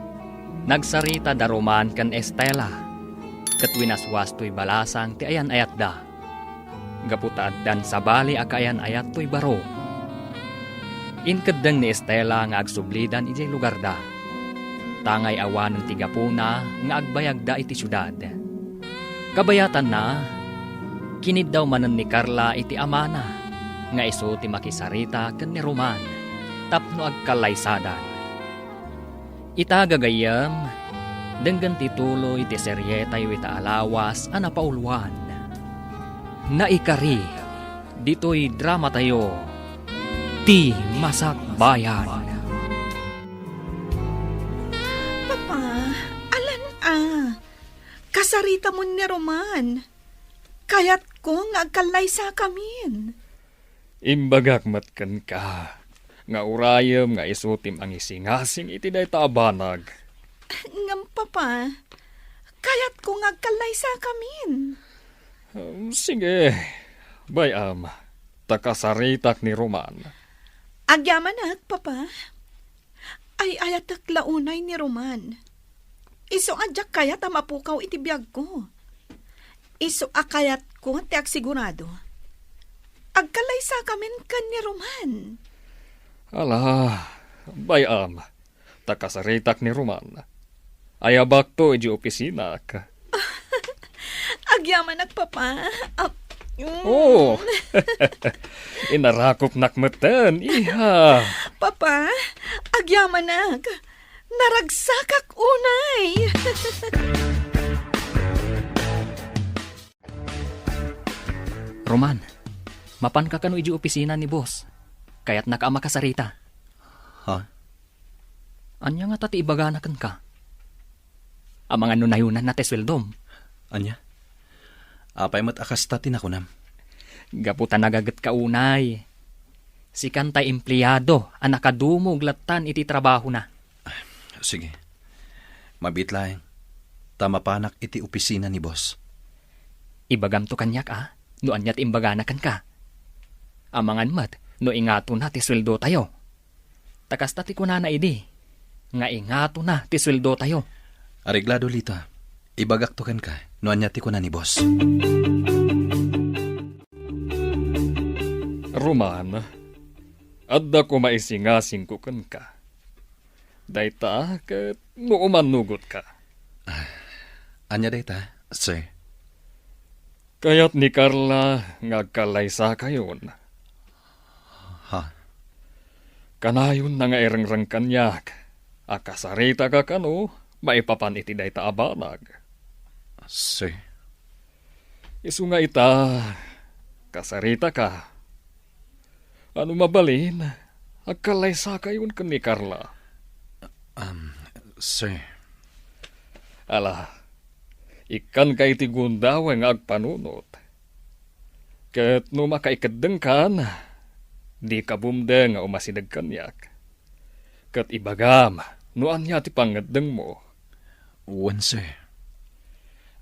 nagsarita da Roman kan Estela. Katwinaswas to'y balasang ti ayan ayat da. Gaputad dan sabali akayan ayat to'y baro. Inkadeng ni Estela nga agsublidan iti lugar da. Tangay awan ng tigapuna nga agbayag da iti syudad. Kabayatan na, kinid daw manan ni Carla iti amana, nga iso ti makisarita ken ni Roman, tapno agkalaysadan. Itagagayam, denggan tituloy ti seryeta yu ita alawas anapaulwan. Naikari, dito'y drama tayo, ti Masak Bayan. Papa, alan kasarita mo ni Roman. Kaya't ko nga agkalay sa kamin. Imbagak matkan ka, nga urayam nga isutim ang isingasing iti day taabanag. Ngam, Papa. Kayat ko ngagkalay sa kamin. Sige, bayam, takasaritak ni Roman. Agyaman Papa. Ay ayatak launay ni Roman. Iso adyak kayat mapukaw iti biyag ko. Iso akayat ko tiyak sigurado. Agkalay sa kamin kan ni Roman. Ala, bayam, takasaritak ni Roman. Ayabak to iji opisinak. Agyaman Papa. Oh, inarakop nakmatan, iha. Papa, agyaman naragsakak unay. Roman, mapan ka kano iji opisina ni boss. Kaya't nakaama ka sarita. Ha? Anya nga tati ibaganakan ka. Ang mga nunayunan na tesweldom. Anya? Apay mat akasta tinakunam. Gaputan nagagat ka unay. Si kantay empleyado ang nakadumog latan iti trabaho na. Sige. Mabitlaeng. Tama panak iti opisina ni boss. Ibagam to kanyak no anyat imbaganakan ka. Amangan mat, no ingato na ti sweldo tayo. Takas tati ko na idi. Nga ingato na ti sweldo tayo. Areglado lita. Ibagaktokan ka. No anyati ko na ni boss. Roman, adda ko maisingasing ko kan ka. Dayta kat no umanugot ka. Anya dayta, sir. Kaya't ni Carla ngagkalaysa kayon. Ha? Kanayon na nga erengrang kanyak. Akasarita ka kano, maipapan iti dayta abanag. Sir. Isu nga ita, kasarita ka. Ano mabalin, agkalaysa kayon kan ni Carla. Sir. Ala, ikan kay ti gundaw nga agpanunot. Ket no makaikadeng kan, di ka bumdeng nga umasidag kanyak. Ket ibagam, no anya ti pangadeng mo. Wan, sir.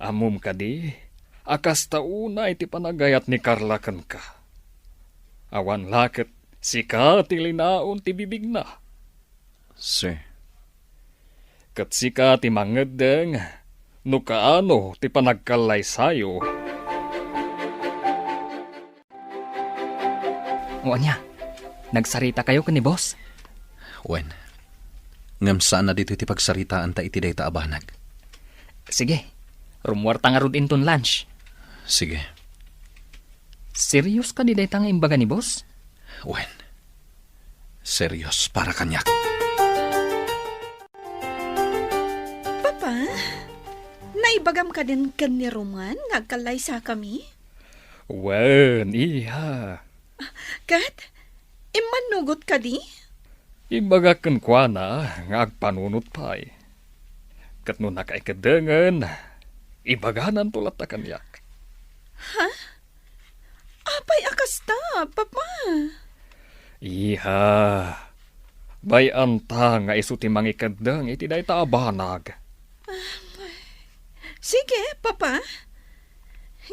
Amum ka di, akas tauna iti panagayat ni Carla kan ka. Awan laket, sika ti linaon ti bibig na. Sir. Ket sika ti mangadeng, no kaano ti panagkalay sayo. O anya, nagsarita kayo kan ni boss? Wen. Ngam saan na dito iti pagsaritaan ta iti dayta abanag. Sige, rumwarta nga rod inton lunch. Sige. Serious ka di dayta nga imbaga ni boss? Wen. Serious para kanyak. Papa, naibagam ka din kan ni Roman ngagkalay sa kami? Wen, iha. Kat, imanugot ka di? Imbaga kan kwa na nga agpanunot pa'y. Kat no nakaikadengan, ibaganan tulat na kanyak. Apay akasta, Papa. Iha. Bayan ta nga isu ti mangikadeng iti dayta abanag. Sige, Papa.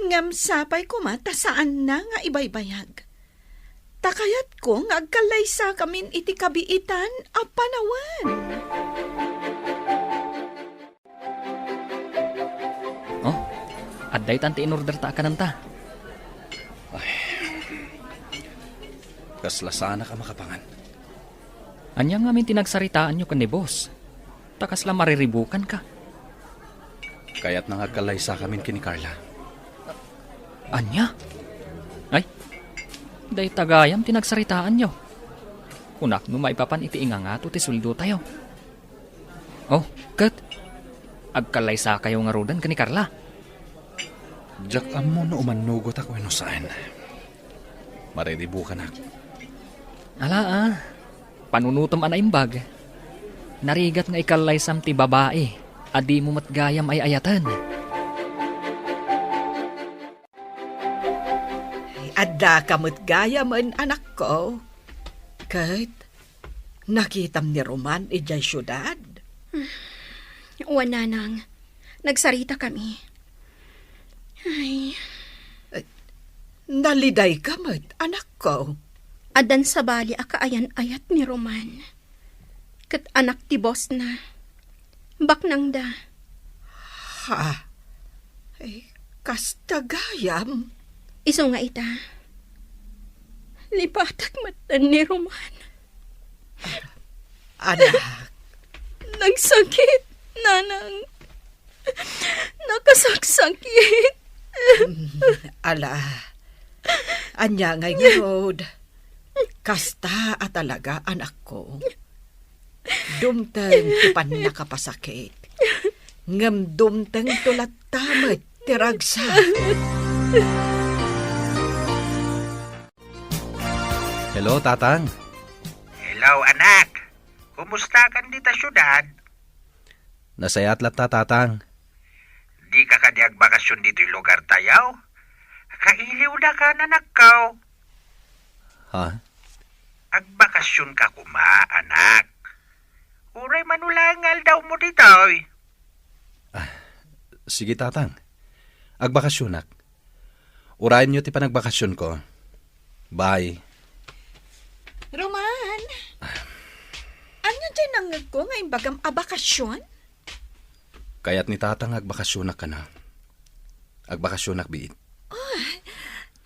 Ngam sapay ko mata saan na nga ibaybayag. Takayat ko nga agkalay sa kamin iti kabiitan a panawan. Oh, adday tanti in-order ta kananta. Kasla sana ka makapangan. Anya nga min tinagsaritaan nyo kan ni boss. Takasla mariribukan ka. Kaya't nangagkalay sa kamin kini Carla. Anya? Ay, day tagayam tinagsaritaan nyo. Kunak no maipapan iti ingangato ti suldo tayo. Oh, kat. Agkalay sa kayo nga rodan ka ni Carla. Jack amo no umanugot ako ino saan. Mariribukan ako. Ala panunutom ana imbag. Narigat nga ikalay sam ti babae. Adi mo matgayam ay ayatan. Adda kamot gaya man anak ko. Kahit nakitam ni Roman ijay syudad. Uwan nanang, nagsarita kami. Ay, Naliday ka mat, anak ko. adan sa bali akaayan-ayat ni Roman. Kat anak ti boss na. Baknang da. Ha? Ay, kastagayam. Iso nga ita. Lipatak matan ni Roman. Anak, Nagsakit, nanang. Nakasaksakit. ala. Anya ngay ngod. Kasta at talaga, anak ko. Dumteng tipan nakapasakit. Ngam dumteng tulat tamat tiragsa. Hello, Tatang. Hello, anak. Kumusta kan dita syudad? Nasayatlat ta, Tatang. Di ka kadiag bakasyon dito yung lugar tayaw? Kailiw na ka na nagkaw. Ha? Agbakasyon ka kuma, anak. Uray manulangal daw mo dito. Sige, Tatang. Agbakasyonak. Urayan nyo ti panagbakasyon ko. Bye. Roman, ano dyan ang ko ngayong bagam abakasyon? Kaya't ni Tatang agbakasyonak ka na. Agbakasyonak biit.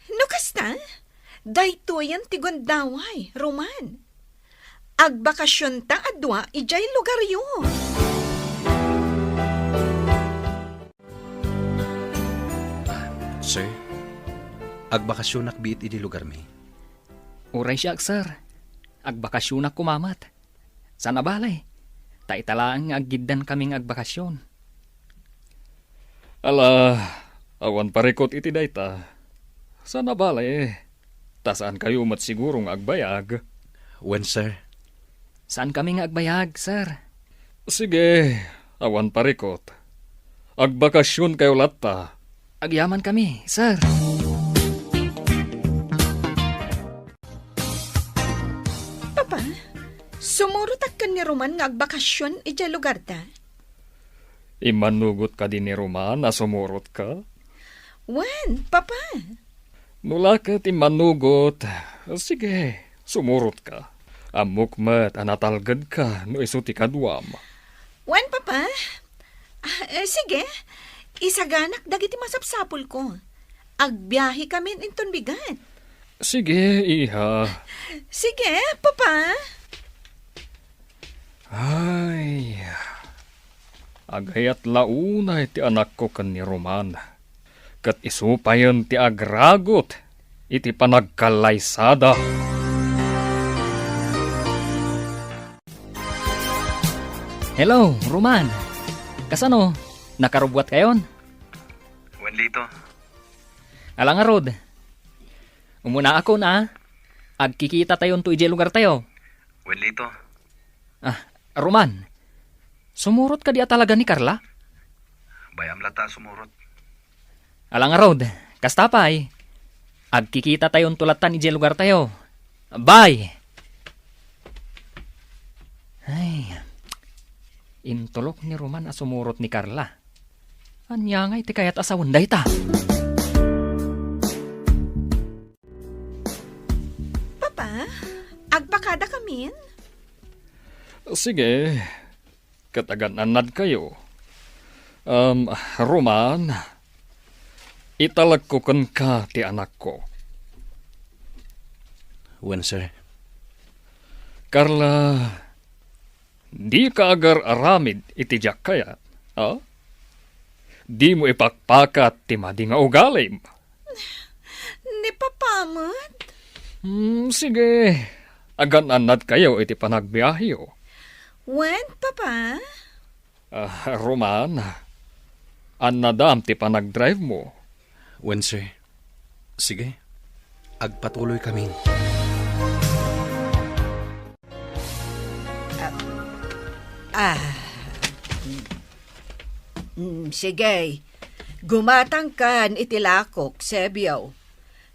No kasta? Dayto yan tigondaway, Roman. Agbakasyon ta adwa, ijay lugar yun. Sir, agbakasyonak biit idi lugar mi. Uray siya, sir. Agbakasyon ako kumamat. Sana balay. Taitalaang aggidan kaming agbakasyon. Ala, awan parikot iti dayta. Sana balay. Tasaan kayo mat sigurong agbayag. When, sir? Saan kaming agbayag, sir? Sige, awan parikot. Agbakasyon kayo latta. Agyaman kami, sir. Papa, sumurutak ka ni Roman nga agbakasyon ijay lugar ta? Imanugot ka din ni Roman na sumurot ka. Wan, Papa. Nulakat imanugot. Sige, sumurot ka. Amukmat anatalgad ka no iso ti kadwam. Wan, Papa. Sige, isaganak dagiti masapsapul ko. Agbiyahe kami inton bigat. Sige, iha. Sige, Papa. Ay, agayat launa iti anak ko kan ni Roman. Kat isupayon ti agragot iti panagkalaysada. Hello, Roman. Kasano? Nakarubwat kayon? Wanlito. Alang nga, Rod. Umuna ako na. Agkikita tayon to ije lugar tayo. Wanlito. Roman. Sumurot ka di talaga ni Carla? Bayam lata sumurot. Alang nga, Rod. Kastapay. Agkikita tayon tulatan ije lugar tayo. Bye! Ay, intulok ni Roman sumurot ni Carla. Anya nga iti kayat asawan day ta. Papa, agpakada kamin? Sige, katagan-anad kayo. Roman, italag ko kan ka ti anak ko. When, sir? Carla, di ka agar aramid iti jak kaya, ha? Di mo ipakpakat ti madi nga ugalim. Ni Papamat? Sige, agan-anad kayo iti panagbiyahiyo. Wan, Papa? Roman, anadam ti panagdrive mo. When, sir? Sige. Agpatuloy kami. Sige, gumatang kan itilakok, Sebyaw.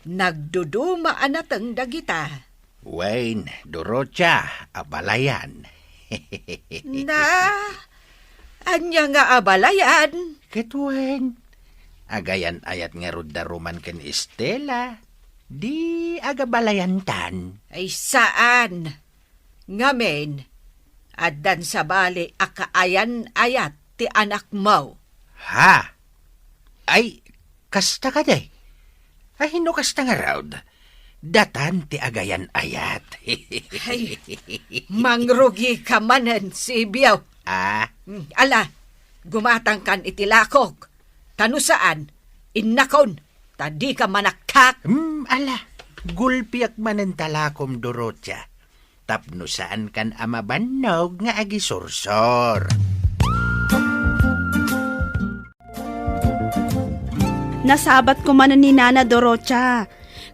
Nagduduma anatang dagita. Wayne, Dorocha, abalayan. Na, Anya nga abalayan. Ketuen. Agayan ayat nga rod daruman ken Estela. Di agabalayantan. Ay saan? Ngamen, addan sa bali akaayan ayat ti anak mo. Ha? Ay, kasta ka day. Ay, hino kasta nga raud. Datan ti agayan ayat. Ay, mangrugi ka manen si Biyaw. Ah, Ala, gumatang kan itilakok. Tano saan? Innakon, tadi ka manakak. ala. Gulpiak manen talakom Dorotia. Tapno saan kan amabannog nga agisursor. Nasabat ko man ni Nana Dorocha.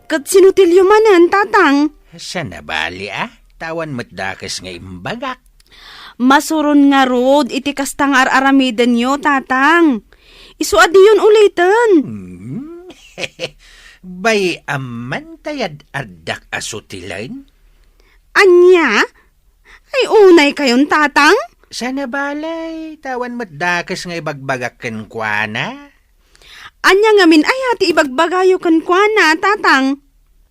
Kat sinutilyo manan, tatang. Sana bali tawan matdakas nga imbagak. Masuron nga rod, iti kastang aramiden nyo, tatang. Isuadi yun ulitin. Bay aman tayad ardak asutilain? Anya? Ay unay kayon, tatang? Sana balay, tawan matdakas nga ibagbagak ken kuana. Anya nga min ay hati ibagbagayo kan kuana, tatang.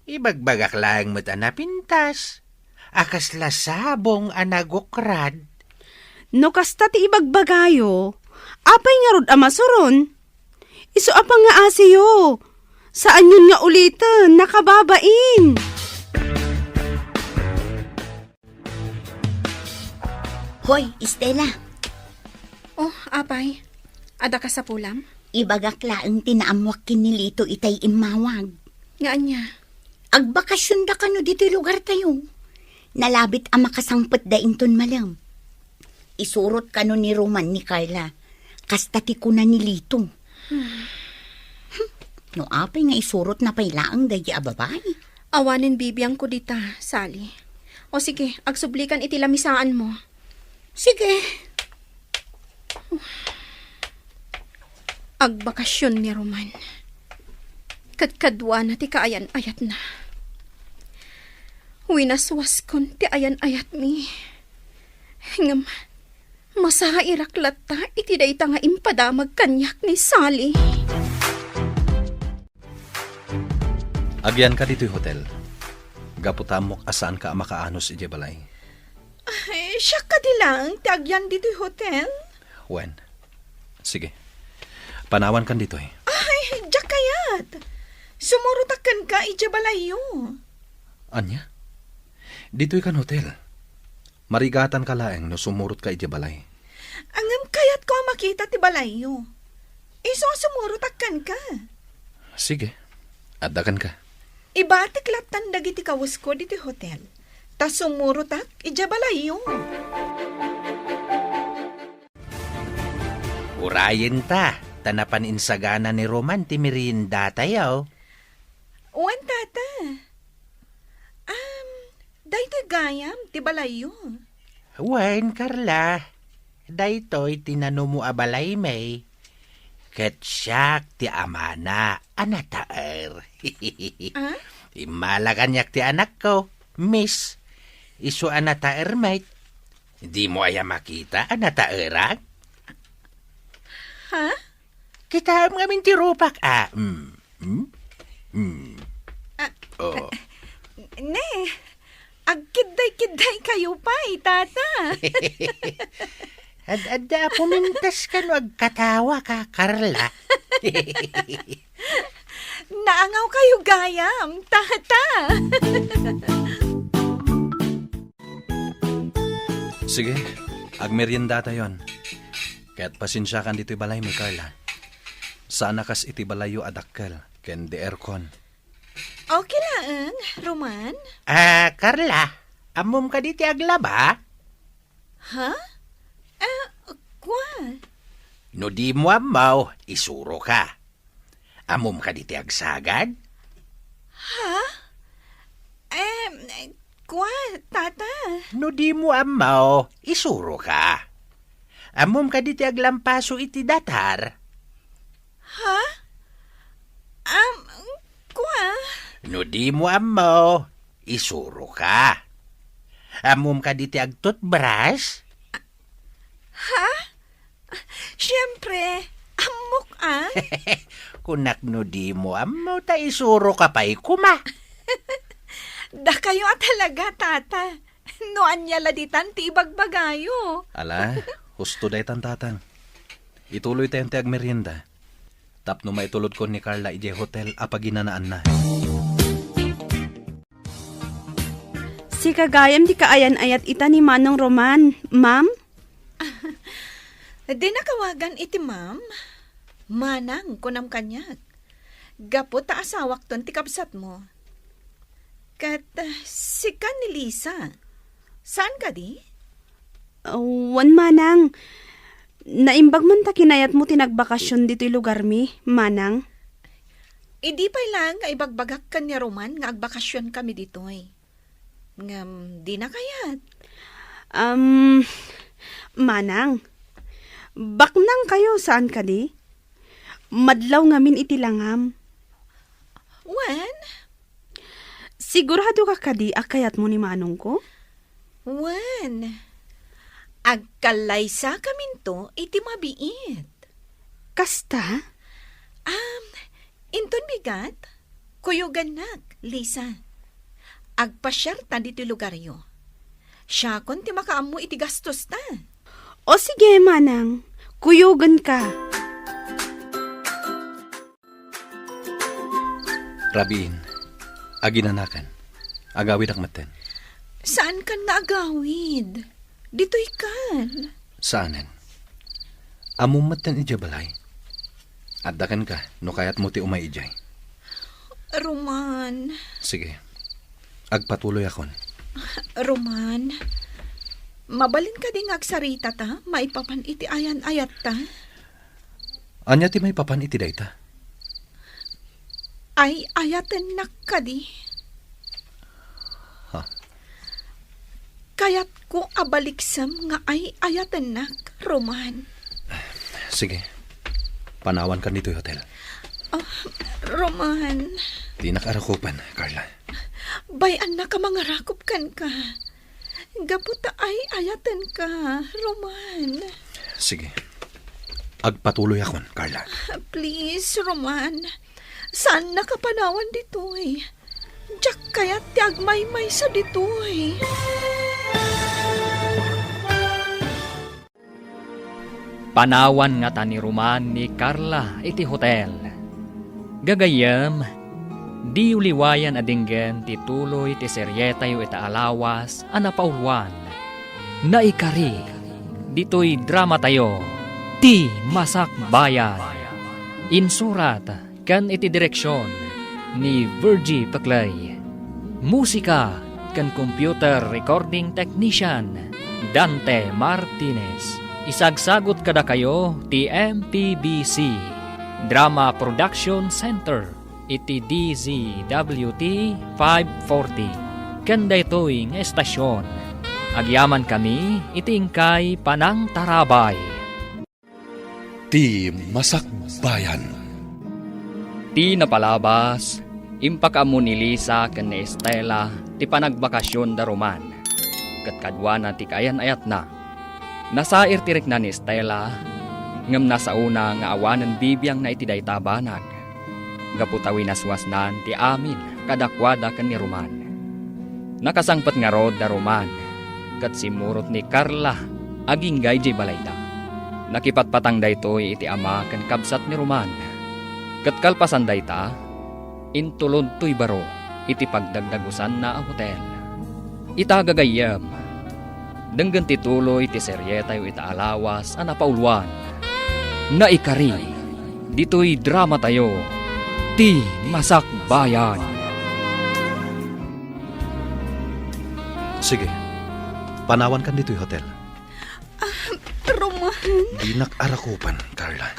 Ibagbagak lang mat anapintas. Akas lasabong anagokrad. No kasta ti ibagbagayo, apay nga rod amasuron. Iso apang nga asiyo. Saan yun nga ulitin, nakababain. Hoy, Estela, Oh, apay. Ada ka sa pulam? ibagak laeng tinaamwak kinilito itay imawag. Nga anya. Agbakasyon da kano dito lugar tayo. Nalabit ang makasangpet da inton malam. Isurot kano ni Roman ni Carla. Kastati ko na ni Lito. No apay nga isurot na pailaang dahi ababay. Awanin bibiyang ko dita, Sally. O sige, agsublikan iti lamisaan mo. Sige. Agbakasyon ni Roman. Kadkadwa na ti kaayan-ayat na. Winaswas kon ti ayan-ayat mi. Ngam, masairak latta iti dayta nga impadamag kanyak ni Sally. Agyan ka dito'y hotel. Gaputamok asaan ka makaanos iti balay. Ay, siya ka di lang, tagyan dito hotel. Wen. Sige. Panawan kan dito'y. Ay, diyak kayat. Sumurutakan ka, ijabalayo. Anya? Dito'y kan hotel. Marigatan ka laeng no sumurot ka iti balay. Angam kayat ko makita ti balayo. Iso sumurutakan ka. Sige. Addakan ka. Ibatik latan dagiti kawas ko dito hotel. Ta sumurutak, ijabalayo. Urayin ta. Tanapan insagana ni Roman ti merienda tayo. Uwan tata. Dayto gayam, ti balayo. Wen, Carla. Daytoy tinano mo abalay may. Ketsak ti amana anataer. Ah? Imalaganyak ti anak ko, miss. Isu anataer mate. Di mo aya makita anataerak? Ha? Kita nga mintirupak Oh. Ne, agkiday-kiday kayo pa, tata. Ad-ada pumintas ka no agkatawa ka, Carla. Naangaw kayo gayam, tata. Sige. Agmerienda tayon. Kaya't pasensya kan dito'y balay mi, Carla. Sana kas iti balayo adakkel. Ken de aircon. Okay lang, Roman. Carla, amom ka diti aglaba? Ha? Kwa? No di mo amaw, isuro ka. Amom ka diti agsagad? Ha? Kwa, tata? No di mo amaw, isuro ka. Amom ka diti aglampaso iti datar. Ha? Kwa? No di mo amaw, isuro ka. Amom ka diti agtutbrush? Ha? Siyempre, amok Kunak no di mo amo ta isuro ka pa'y kuma. Da kayo talaga, tata. Noan niya laditan ti ibagbagayo. Ala, husto day tatang. Ituloy tayong ti agmerienda. Tapno maitulod ko ni Carla ije hotel apaginanaan na. Si kagayam di kaayan-ayat ita ni Manong Roman, ma'am? Di nakawagan iti ma'am. Manang kunam kanyag. Gapo ta asawak ton ti kabsat mo. Kat si ka ni Lisa. Saan ka di? Wan manang. Naimbag man ta kinayat mo tinagbakasyon dito'y lugar mi, manang. Idi pa lang nga ibagbagak ka ni Roman nga agbakasyon kami ditoy. Ngam, di na kayat. Manang. Baknang kayo saan ka di? Madlaw ngamin iti langam. Wan? Sigurado ka kadi akayat mo ni manong ko? Wan? Agkalaysa kaminto iti mabiit. Kasta? Inton bigat? Kuyugan nak, Lisa. Agpasyar ta dito lugar yo. Siya kon ti makaamu iti gastos ta. O sige, manang. Kuyugan ka. Rabiin, aginanakan. Agawid akmaten. Saan kan nga agawid? Dito'y kan. Saanen? Amumatan ija balay. Addakan ka, no kayat mo ti umay ijay. Roman. Sige, agpatuloy akon. Roman. Mabalin ka ding agsarita ta, maipapan iti ayan-ayat ta. Anya ti may papan iti dayta? Ay ayaten nak ka di. Ha? Kayat ko abaliksam nga ay ayaten nak, Roman. Sige, panawan ka dito'y hotel. Roman. Di nakarakupan, Carla. Bayan na ka mga rakop kan ka. Gaputa ay ayaten ka, Roman. Sige, agpatuloy akon, Carla. Please, Roman. Saan nakapanawan ditoy? Diyak kaya tiagmay-may sa ditoy. Panawan nga ta ni Roman ni Carla iti hotel. Gagayam, di uliwayan adinggen ti tuloy ti seryeta yu ita alawas anapauluan. Naikari, dito'y drama tayo, ti Masak Bayan. Insurat kan iti direksyon ni Virgie Paclay. Musika kan computer recording technician Dante Martinez. Isagsagot kada kayo ti MPBC Drama Production Center iti DZWT 540 kanda ito'y nga estasyon. Agyaman kami iti ingkay Panang Tarabay. Ti Masak Bayan. Ti napalabas, impakamu ni Lisa ken ni Estela ti panagbakasyon da Roman. Ket kadwa na ti kayan-ayat na. Nasair tirik na ni Estela, ngem nasa una nga awanan bibiyang na iti daytabanag. Gaputawi naswasnan ti amin kadakwada ken ni Roman. Nakasangpet nga rod da Roman, ket simurot ni Carla aging gayjay balayda. Nakipatpatang daytoy iti ama ken kabsat ni Roman. Ket kalpasan dayta, intulod to'y baro iti pagdagdagusan na a hotel. Itagagayam, denggan tituloy ti seryeta yu ita alawas a napauluan. Naikari, dito'y drama tayo, ti Masak Bayan. Sige, panawan kan dito'y hotel. Roman. Di nakarakupan, Carla.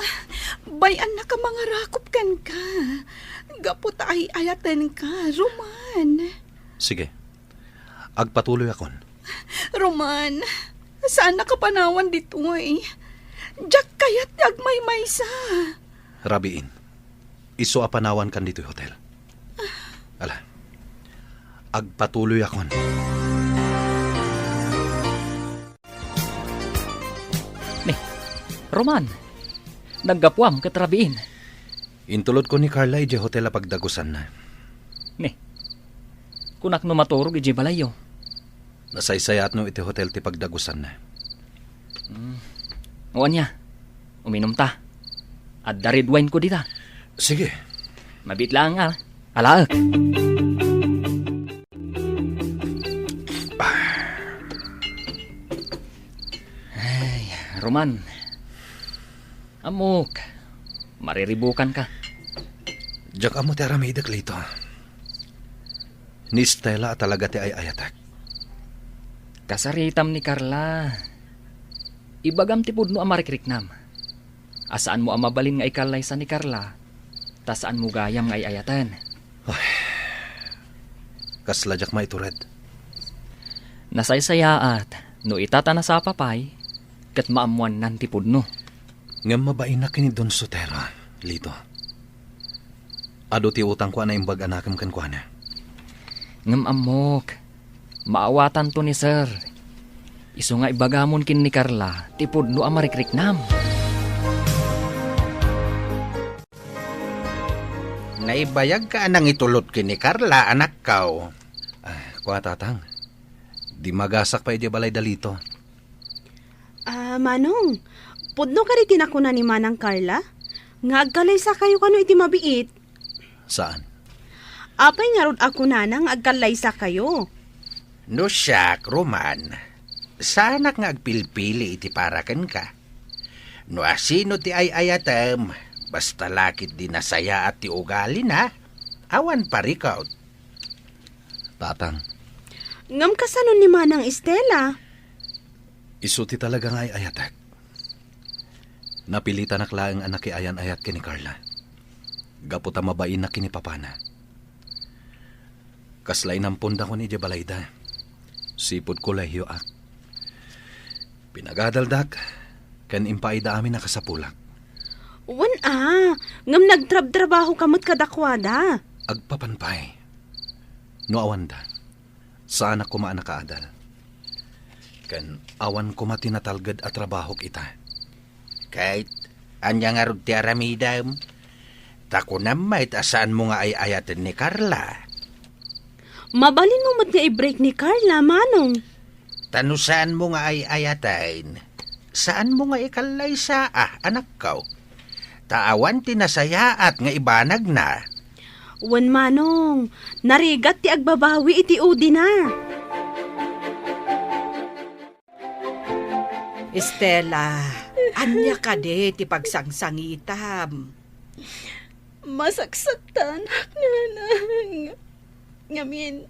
Bayan na ka mga rakop kan ka. Gaputa ay ayaten ka, Roman. Sige, agpatuloy akon. Roman, saan nakapanawan dito eh? Diyak kaya't agmay-may sa. Rabiin, iso apanawan kan dito'y hotel. Ala, agpatuloy akon. Roman, Naggapuam katrabiin. Intulod ko ni Carla ije hotel pagdagusan na. Ni, kunak no maturog iji balayo. Nasaysayat no iti hotel ti pagdagusan na. Uwan niya, uminom ta. At darid wine ko dita. Sige. Mabit lang alaak. Ay, Roman. Amok. Mariribukan ka. Diyak amo ti aramidak lito. Ni Stella talaga ti ay ayatak. Kasaritam ni Carla. Ibagam ti pudno amarikriknam. Asaan mo amabalin nga ikalay sa ni Carla, tasaan mo gayam nga ayatan. Kasladyak maitured. Nasaysayaat, no itata na sa papay, kat maamuan nan ti pudno. Ngam mabain na kini Don Sotera, lito. Ado ti utang ko na imbag anakam kan kwa na. Ngam amok, maawatan to ni sir. Iso nga ibagamon kin ni Carla, ti pudno amarikriknam. Naibayag ka anang itulot kini Carla, anak kaw. Kwa tatang. Di magasak pa iti balay dalito. Manong, pudno ka rin tinakuna ni Manang Carla? Nga agkalay sa kayo kano iti mabiit. Saan? Apay nga rod ako nanang agkalay sa kayo. No siyak, Roman. Sanak nga agpilpili iti parakan ka. No asino ti ay ayatem, basta lakit di nasaya at ti ugali na, awan parikaw. Tatang. Ngam kasanon ni Manang Estela. Isuti talaga nga ay ayatak. Napilitan nakla ang anak ayan ayat kini Carla. Gaputa mabain na kini papana. Kaslay ng punda ko ni Jabalayda. Sipod ko lahyo ak. Pinagadaldak, kan impaida amin nakasapulak. Ngam nagtrab-trabaho kamot kadakwada. Agpapanpay. No awanda, saan ako maanakaadal. Kan awan ko matinatalgad at trabaho kita. Kahit anya nga rod ti aramidam, tako namay asaan mo nga ay ayaten ni Carla. Mabalin mo mat nga i-break ni Carla, Manong. Tanusaan mo nga ay ayatain, saan mo nga ikalay sa anak kaw? Taawan tinasayaat nga ibanag na. Wan Manong, narigat ti agbabawi iti udi na. Estela, anya ka de ti pagsangsangitam. Masaksaktan, nanang. Ngamin,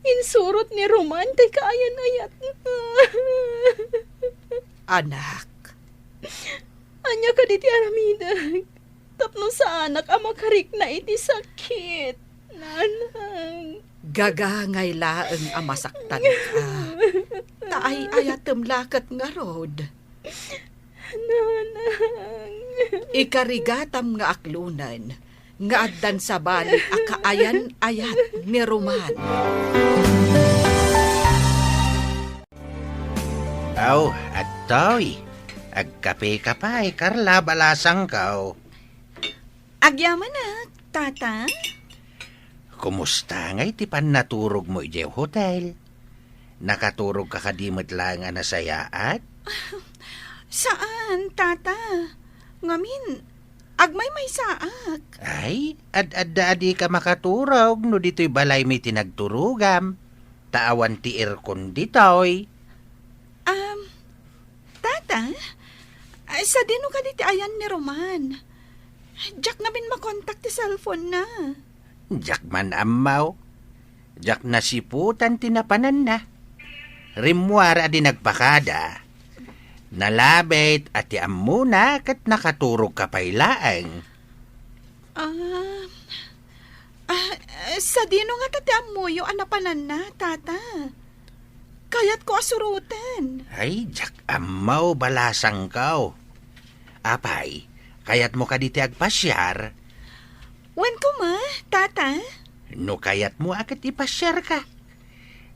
insurot ni Roman tay kaayan-ayat. Anak, Anya ka di ti aramidag. Tapno sa anak ang makarik na iti sakit. Nanang. gagangay laeng amasaktan ka. Taay ayatem lakat nga rod. Nanang. Ikarigatam nga aklunan, nga addan sa balik akaayan-ayat ni Roman. Aw, at toy. Agkape ka pa Carla, balasang kaw. Agyaman na, tata. Kumusta nga iti naturog mo iti hotel? Nakaturog ka kadimot lang nga nasayaat? Saan, tata? Ngamin, agmay may saak. Ay, ad-adi ka makaturog no dito'y balay may tinagturugam. Taawan ti irkon ditoy. Tata, sa dino ka diti ayan ni Roman. Jack namin makontak ti cellphone na. Jak man amaw. Jak nasiputan tinapanan na. Rimwar adi nagpakada. Nalabit at ti amuna kat nakaturog ka pailaang. Sa dino nga tati amuyo anapanan na, tata. Kayat ko asurutan. Ay, jak amaw balasang kaw. Apay, kayat mo ka diti agpasyar. Wen ko ma, tata? No kayat mo akat ipasyar ka.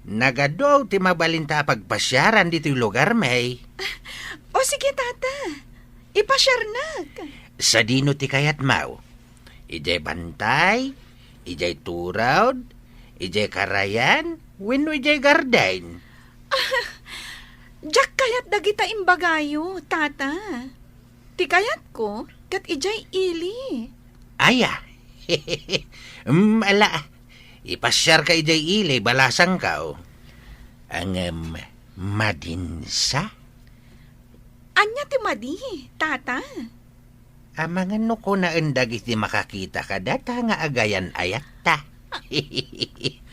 Nagadaw ti mabalinta pagpasyaran dito'y lugar may. O sige, tata. Ipasyar na. Sa dino ti kayat mau. Ijay bantay, ijay turawd, ijay karayan, wenno ijay gardain. Jack kayat dagita imbagayo, tata. Ti kayat ko, kat ijay ili. Aya. Ala. Ipasyar ka ijay ili, balasang kao. Ang madinsa? Anya ti madi, tata. Amangan no ko na endag iti makakita ka data nga agayan ayat ta.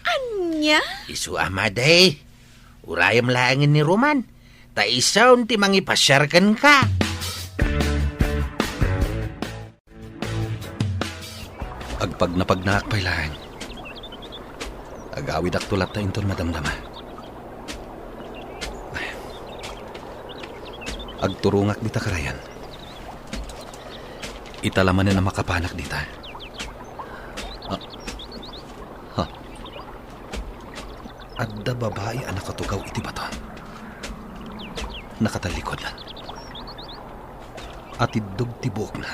Anya? Isu amaday. Urayam laangin ni Roman. Ta isaw ti mangipasyarkan ka. Agpag napagnaak pa'y lang. Agawid ak tulat ta inton madamdama. Ay. Agturungak dita karayan. Italaman na makapanak dita. Ha? Adda babae anak katugaw iti bato. Nakatalikod na. At idog tibuok na.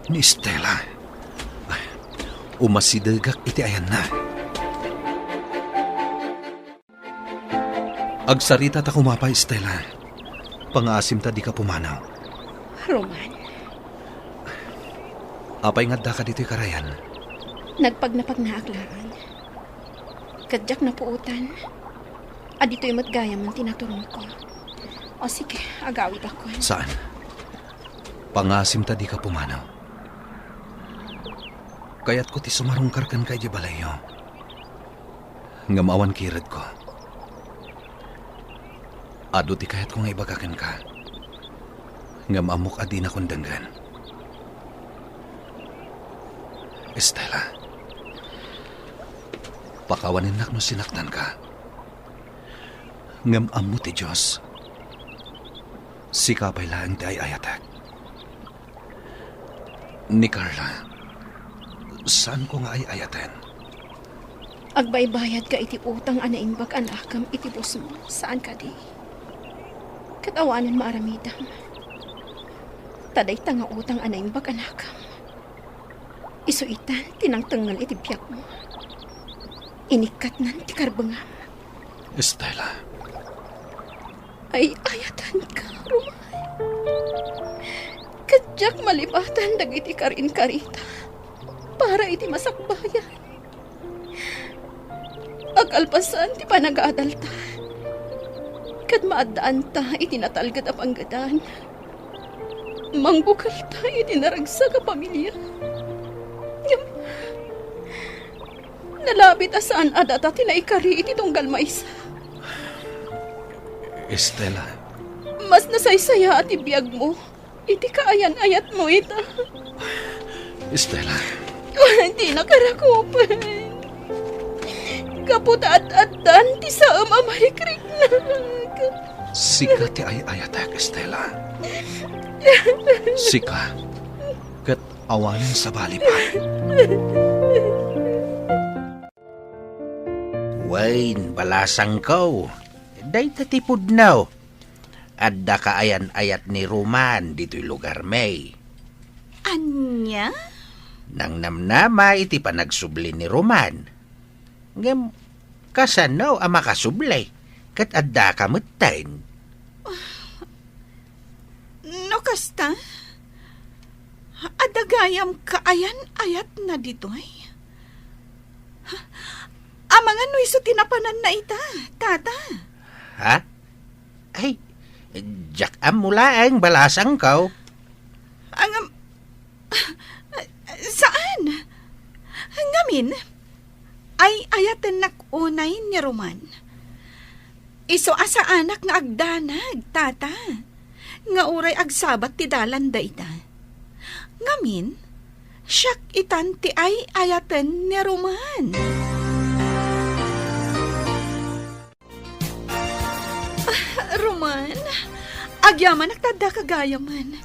Ni Stella. Ay, umasidagak iti ayan na. Agsarita ta kumapay, Stella. Pangasim ta di ka pumanaw. Roman, Apay nga da ka dito'y karayan. nagpagnapag na aklaan. Kadyak na puutan. Adito'y matgaya man tinaturong ko. O sige, agawid ako. Saan? Pangasim ta di ka pumanaw. Kaya't ko ti sumarungkarkan kay di balayo. Ngamawan kirad ko. Ado ti kayat ko nga ibagakan ka. Ngamamok adi na kundanggan. Estela, pakawanin nak no sinaktan ka. Ngamamo ti Diyos. Sikapay lang ti ay ayatak. Ni Carla, saan ko nga ay ayaten? Agbaybayad ka iti utang anaimbag anakam iti bus mo. Saan ka di? Katawanan maaramidam. Taday tanga utang anaimbag anakam. Isuitan tinangtangal iti biyak mo. Inikat nan ti karbangam. Estela, Ay ayatan ka, Roman. Kadyak malipatan dagiti karin karita. Para iti masakbayan. Agalpasan ti panag-aadalta. Kad maadaan ta iti natalgad a panggadan. Mangbukal ta iti naragsa ka pamilya. Nalabit asaan adata tinaikari iti tunggal maisa. Estela, Mas nasaysaya at ibiyag mo. Iti kaayan-ayat mo ita. Estela, Hindi nakarakupan. Kaputa at ti sa amamayikrik na. sika ti ay ayatak, Estela. Sika, kat awanin sa balipay. Wain, balasang ko. Day tatipod now. Adda ka ayan-ayat ni Roman dito'y lugar may. Anya? Nang namnama iti panagsubli ni Roman. Ngem, kasanaw ang makasublay. Kat adda ka mutain. No kasta? Adagayam kaayan-ayat na ditoy. Amangan no iso tinapanan na ita, tata. Ha? Ay, jak am mula ang balasang ko. Ang... saan? Ngamin? Ay ayatan nakunay ni Roman. Iso asa anak nga agdanag, tata. Nga uray agsabat ti dalan da ita. Ngamin, siyak itan ti ay ayatan ni Roman. Roman, agyaman nagtada kagayaman.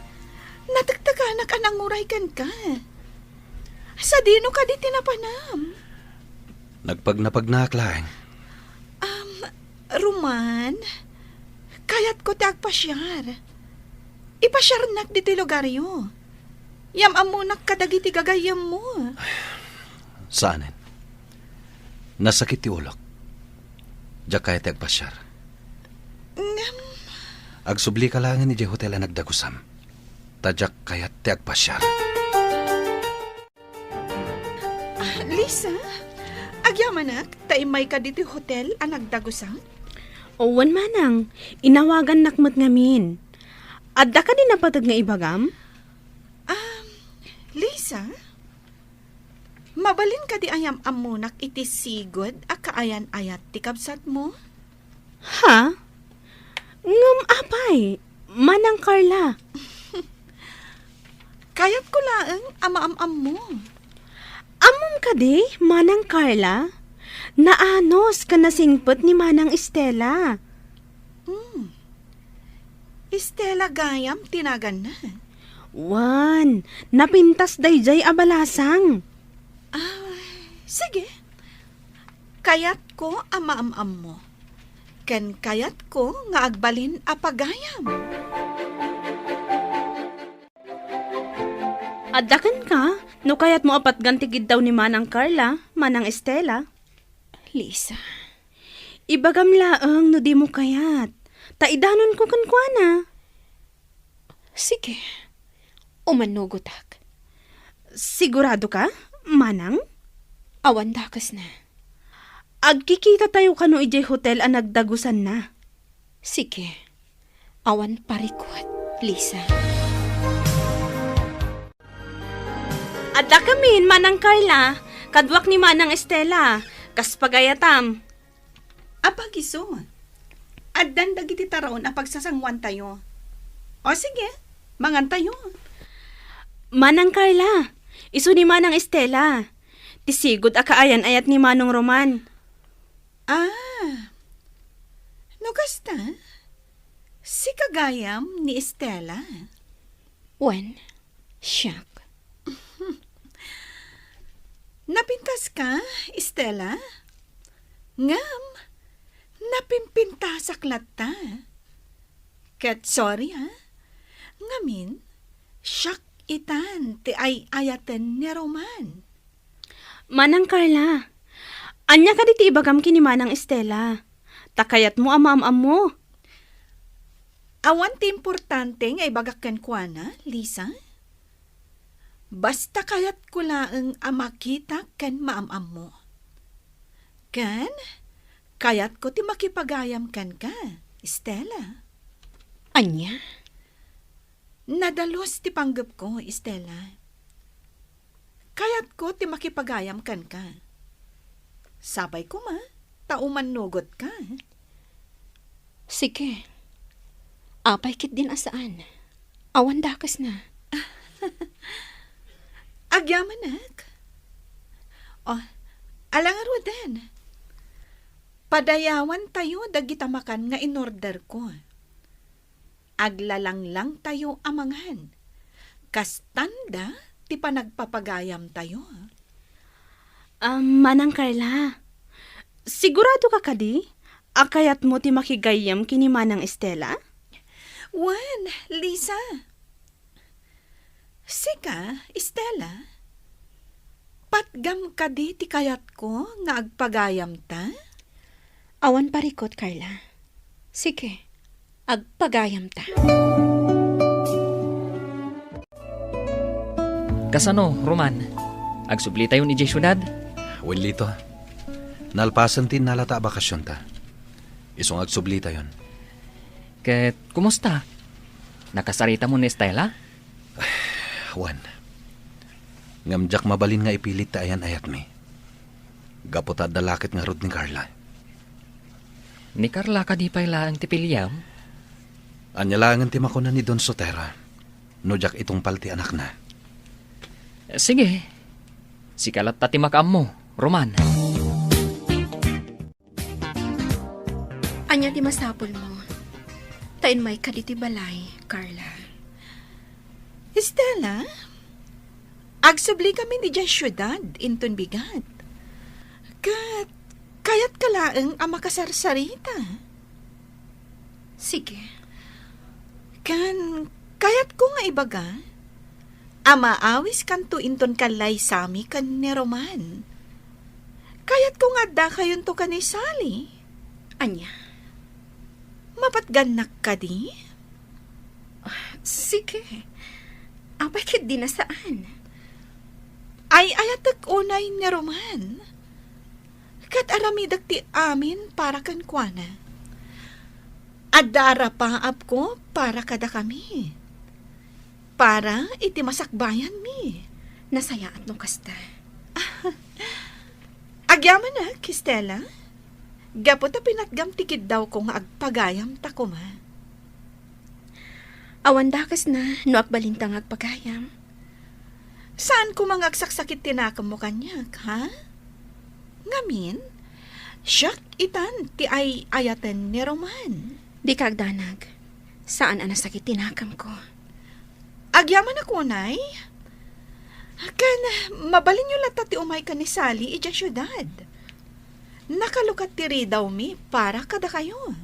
Natagtaganak anang uray kan ka. Sa dino ka di tinapanam. Nagpagnapagnak lang. Roman, kayat ko ti agpasyar. Ipasyar nak dito lugaryo. Yam amunak kadagiti gagayam mo. Saanin? Nasakit ti ulok. Diyak kaya ti agpasyar. Agsubli ka lang ni di hotel ang nagdagusam. Tadyak kaya ti agpasyar. Lisa, agyamanak, taimay ka dito hotel ang nagdagusang? Owan manang, inawagan nakmat ngamin. Adda ka din napatag nga ibagam? Lisa, mabalin ka di ayam amunak iti sigod a kaayan ayat ti kabsat mo? Ha? Ngam apay, manang Carla. Kayat ko laeng ama-am mo. Amom ka di, manang Carla? Naanos ka nasingpot ni manang Estela. Estela Gayam, tinagan na. Wan, napintas dayjay abalasang. Sige. Kayat ko ama-am mo. Ken kayat ko nga agbalin apagayam. Addakan ka, no kayat mo apat gantigid daw ni manang Carla, manang Estela. Lisa, ibagam laang no di mo kayat. Taidanon ko kankwana. Sige, umanugotak. Sigurado ka, manang? Awan dakas na. Agkikita tayo kano ijay hotel ang nagdagusan na. Sige, awan parikot, Lisa. Adda kamin, manang Carla. Kadwak ni manang Estela. Kas pagayatam. Apagiso. Addan dagiti taraon a pagsasangwan tayo. O sige, mangan tayo. Manang Carla, iso ni manang Estela. Tisigod a kaayan ayat ni manong Roman. No kasta? Si kagayam ni Estela. Wen, siyak. Napintas ka, Estela? Ngam, napimpintasak lata. Ket sorry ha, ngamin, siyak itan ti ay ayaten ni Roman. Manang Carla, anya ka diti ibagam kini manang Estela. Takayat mo ama-am mo. Awan ti importante nga ibagakken kwa na, Lisa? Basta kayat ko laeng amakita ken maam-am mo. Ken, kayat ko ti makipagayam ken ka, Estela. Anya? Nadalos ti panggap ko, Estela. Kayat ko ti makipagayam ken ka. Sabay ko ma, tauman nugot ka. Sige. Apay kit din asaan. Awan dakas na. Agyamanak. Oh, alangan mo din. Padayawan tayo dagitamakan nga inorder ko. Aglalang lang tayo amangan. Kastanda, ti panagpapagayam tayo. Manang Carla, sigurado ka kadi? Akayat mo ti makigayam kini manang Estela? Wan, Lisa. Sika, Estela. Patgam ka di ti kayat ko nga agpagayam ta? Awan parikot, Carla. Sige, agpagayam ta. Kasano, Roman? Agsubli tayo ni syudad? Lito. Nalpasan tin nalata bakasyon ta. Isong agsubli tayon. Ket, kumusta? Nakasarita mo ni Estela? Juan. Ngamjak mabalin nga ipilit ta ayan ayat mi. Gapot at dalakit nga rod ni Carla. Ni Carla ka di pala ang tipiliyam? Anyalangan ti makuna ni Don Sotera. Nojak itong palti anak na. Sige. Sikalat tati makam mo, Roman. Anya ti masapol mo. Tain may kaditi balay, Carla. Estela, agsubli kami ni dyan syudad, inton bigat. Kat, Kayat kalaeng ang makasarsarita. Sige. Kayat ko nga ibaga, ama awis kan tuinton kalay sami kan ni Roman. Kayat ko nga da kayon to kan ni Sally. Anya? Mapatganak ka di? Sige. Abay kit di na saan. Ay ayatak unay ni Roman. Kat aramidak ti amin para kan kuana. Adara paap ko para kada kami. Para iti masakbayan mi. Nasayaan no kasta. Agyaman na, Kistela. Gapot na pinatgam tikid daw kung agpagayam ta ko ma. Awan dakas na no akbalintang agpagayam. Saan ko mga agsaksakit tinakam mo kanya, ha? Ngamin, siyak itan ti ay ayaten ni Roman. Di ka agdanag. Saan ang nasakit tinakam ko? Agyaman ako, nay. Kan, mabalin nyo lata ti umay ka ni Sally ija syudad. Nakalukat ti daw mi para kada kayo.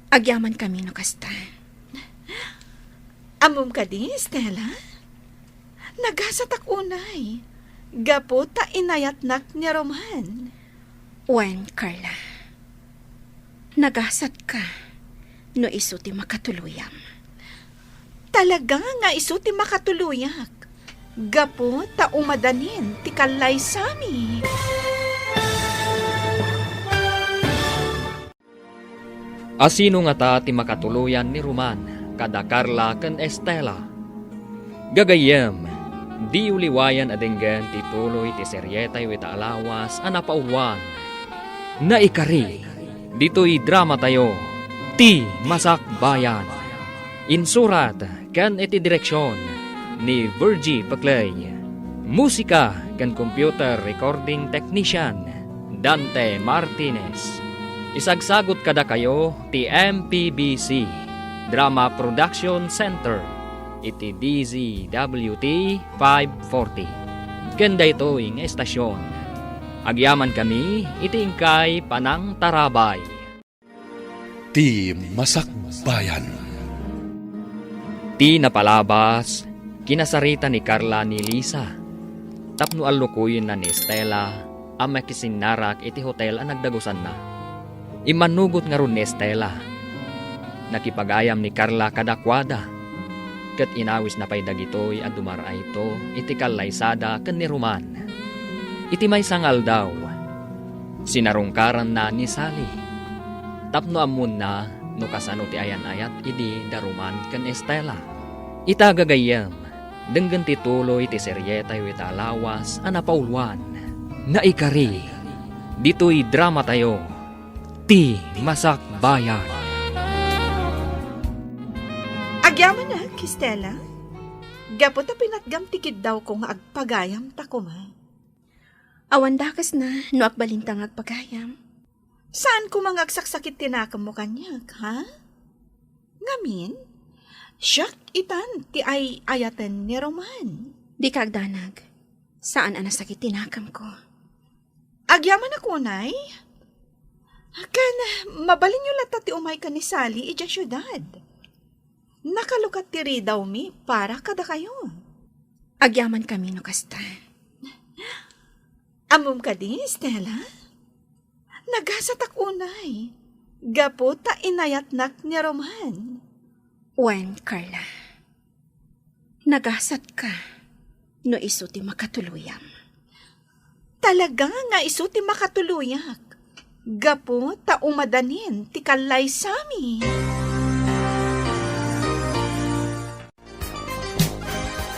Agyaman kami no kasta. Amom ka di, Stella? Nagasatak unay. Gapo ta inayatnak ni Roman. Wen, Carla. Nagasat ka no iso ti makatuluyam. Talaga nga iso ti makatuluyak. Gapo ta umadanin ti kalay sami. Asino nga ta ti makatuluyan ni Roman kada Carla ken Estela. Gagayem, di uliwayan adenggan ti tuloy ti seryetay wita alawas a napauluan. Naikari, dito'y drama tayo, ti Masakbayan. Insurat ken iti direksyon ni Virgie Paclay. Musika ken computer recording technician Dante Martinez. Isagsagot kada kayo ti MPBC Drama Production Center iti DZWT 540. Kenda ito ing estasyon. Agyaman kami iti ingkay Panang Tarabay. Ti Masakbayan. Ti napalabas, kinasarita ni Carla ni Lisa. Tapno alukuyin na ni Estela, ang makisinarak iti hotel ang nagdagusan na. Imanugot nga ron ni Estela. Nakipagayam ni Carla kadakwada. Kat inawis na pay dagitoy at dumara ito, iti kalaysada ken ni Roman. Iti may sangal daw. Sinarungkaran na ni Sally. Tapno amun na, no kasano ti ayan-ayat, idi daruman ken Estela. Itagagayam, denggan ti tuloy ti seryeta yu italawas, anapauluan. Naikari, dito'y drama tayo, ti Masakbayan. Agyaman na, Kistela. Gapot na pinatgam tikid daw kung agpagayam ta ko ma. Awan dakas na no akbalintang agpagayam. Saan ko mga agsaksakit tinakam mo kanya, ha? Ngamin, siyak itan ti ay ayaten ni Roman. Di ka agdanag. Saan ang nasakit tinakam ko? Agyaman ako, nay. Kan, mabalin nyo lata ti umay ka ni Sally ija syudad. Nakalukat ti daw mi para kada kayo. Agyaman kami no kasta. Amom ka di, Stella? Nagasatak unay. Gapo ta inayatnak ni Roman. Wen, Carla. Nagasat ka no iso ti makatuluyam. Talaga nga iso ti makatuluyak. Gapo ta umadanin ti kalay sami.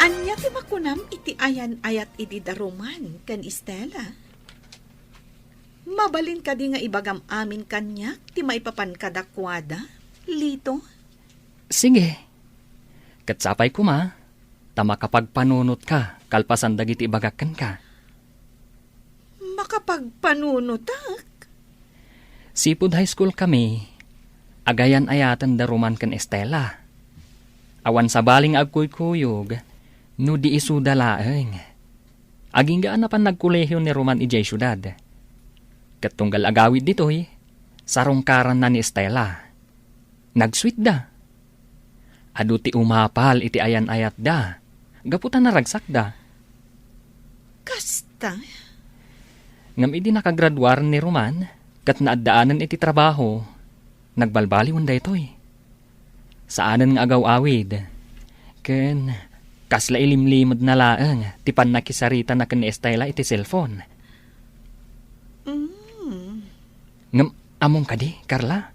Anya ti makunam iti ayan-ayat iti daruman kan Estela. Mabalin ka di nga ibagam amin kanyak ti maipapan kadakwada, Lito. Sige. Katsapay ko ma, tama kapag panunot ka, kalpasan dagiti ibagakan ka. Makapagpanunutak. Sipud high school kami, agayan ayatan daruman kan Estela. Awan sa baling agkuy-kuyog, no di isu dalaeng. Aging gaan na pan nagkulehiyo ni Roman ijay syudad. Katunggal agawid ditoy, sarongkaran na ni Estela. Nagsweet da. Adu ti umapal iti ayan-ayat da. Gaputan na ragsak da. Kasta? Ngam idi nakagraduar ni Roman, kat naadaanan iti trabaho, nagbalbaliwan da itoy. Saanan nga agaw-awid. Ken, kasla ilimlimod na laang, tipan nakisarita na ken ni Estela iti cellphone. Ngam, among kadi, Carla.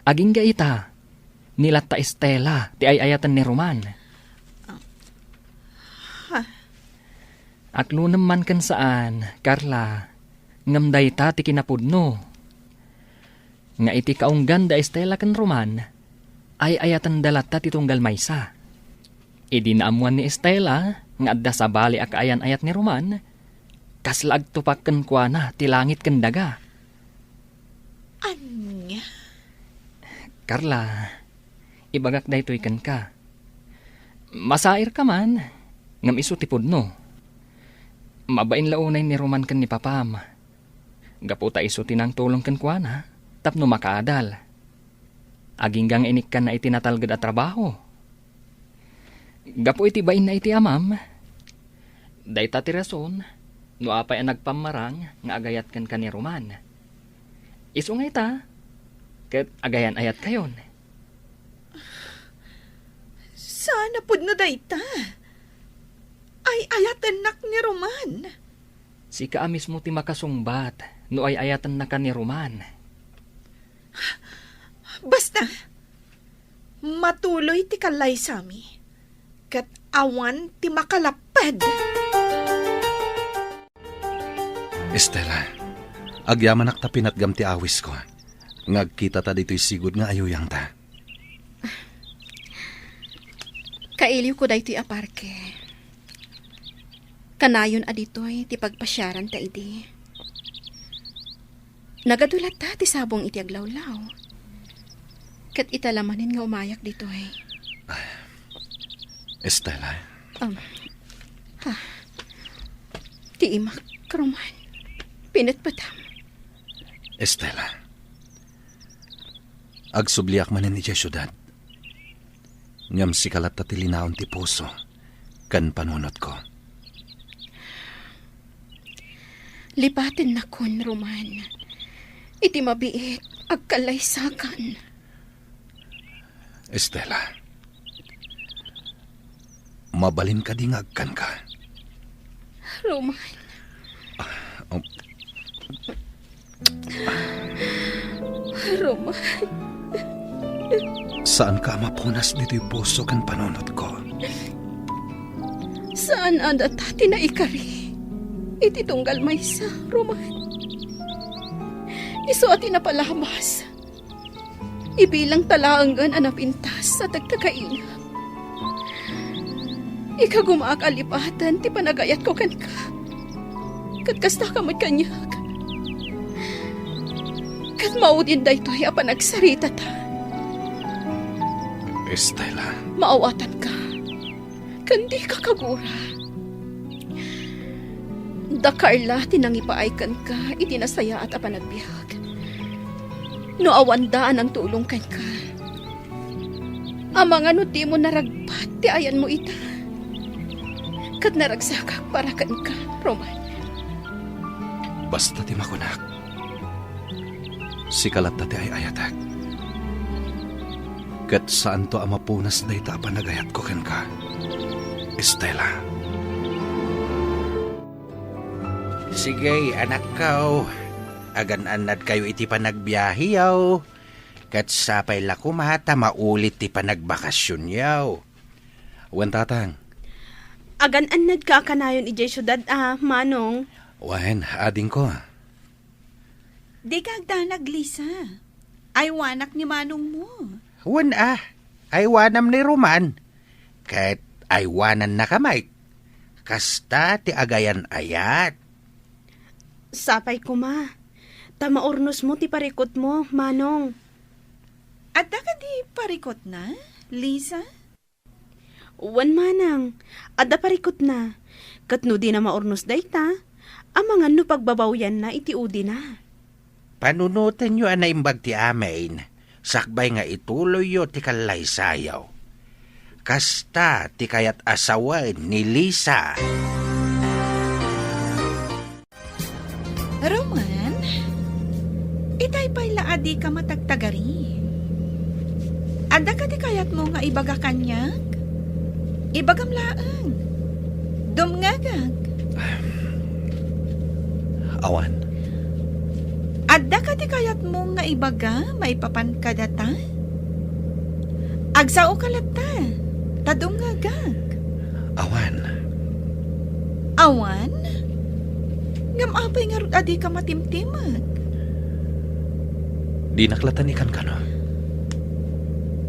Aging gaita, nilata Estela, ti ayayatan ni Roman. Aklo naman kan saan, Carla, ngam dayta ti kinapudno. Nga iti kaunggan da Estela kan Roman, ay ayatan dalata ti tunggal maysa. Idi naamuan ni Estela, nga adda sa bali akaayan ayat ni Roman, kaslag tupak ken kuana ti langit ken daga. Anya? Carla, ibagak daytoy ken ka. Masair ka man, ngam isu ti pudno. Mabain launay ni Roman ken ni Papam. Gaputa isu tinang tulong ken kuana, tapno makaadal. Aginggang inik kan na itinatalgad at trabaho. Gapu iti bain na iti amam. Dayta ti rason, no apay ang nagpamarang nga agayat kan ni Roman. Isu nga ita, ket agayan ayat kayon. Sana pud no dayta. Ay ayatan nak ni Roman. Si ka mismo ti makasungbat, no ay ayatan na ka ni Roman. Basta, matuloy ti kalay sami. Kat awan ti makalapad. Estela, agyaman ak tapinat gam ti awis ko. Ngagkita ta dito'y sigud nga ayuyang ta. Kailiw ko daytoy aparke. Kanayon aditoy ti pagpasyaran ta idi. Nagadulat ta ti sabong iti aglawlaw. Kat italamanin nga umayak ditoy. Estela, Ti imak, Roman. Pinatpatam. Estela. Agsubliak manin ni syudad. Ngam si kalat ti linaon ti puso. Kan panunot ko. Lipatin na kon, Roman. Iti mabiit, agkalaysakan. Estela, mabalin ka di ngagkan ka. Roman. Roman. Saan ka mapunas dito'y puso kan panunot ko? Saan anda tati na ikari? Iti tunggal maysa, Roman. Isu ati na palabas. Ibilang talaangan anapintas sa tagtagaina. Ika gumakalipatan ti panagayat ko kan ka. Katkasta ka magkanyak. Kat maudin da ito'y apanagsarita ta. Estela. Maawatan ka. Kandi ka kagura. Da Carla, tinangipaaykan ka, itinasaya at apanagbiag. No awandaan ang tulong kan ka. Amang ano di mo naragpat, ti ayan mo ita. Kat naragsakak para kan ka, Roman. Basta ti makunak. Si kalat ti ay ayatak. Kat saan to amapunas na ita panagayat ko kan ka. Estela. Sige, anak ko. Agan-anad kayo iti panagbiyahe yaw. Kat sapay la kumata maulit ti panagbakasyon yaw. Wan tatang. Agan-anad ka kanayon ijay syudad manong. Wan, ading ko. Di ka agdanag, Lisa. Ay wanak ni manong mo. Wan ay wanam ni Roman. Kat ay wanan na kamay. Kasta ti agayan ayat. Sapay ko ma. Tamaurnos mo ti parikot mo, manong. At ka di parikot na, Lisa? Wan manang. Adda parikot na. Katno di na maurnos dayta. Amangan no pagbabawyan na iti udi na. panunutan nyo ana imbag ti amin. Sakbay nga ituloy yo ti kalay sayaw. Kasta ti kayat asawan ni Lisa. Roman, itay pa'y laadi ka matagtagari. Ada ka ti kayat mo nga ibaga kanyag? Ibagam laang. Dumngagag. Awan, Ada ka ti kayat mo nga ibaga may papan kadata? Agsao kalata. Tadungagag. awan. Awan? Ngamapay nga rod adi ka matimtimag. Di naklatan ikan ka no?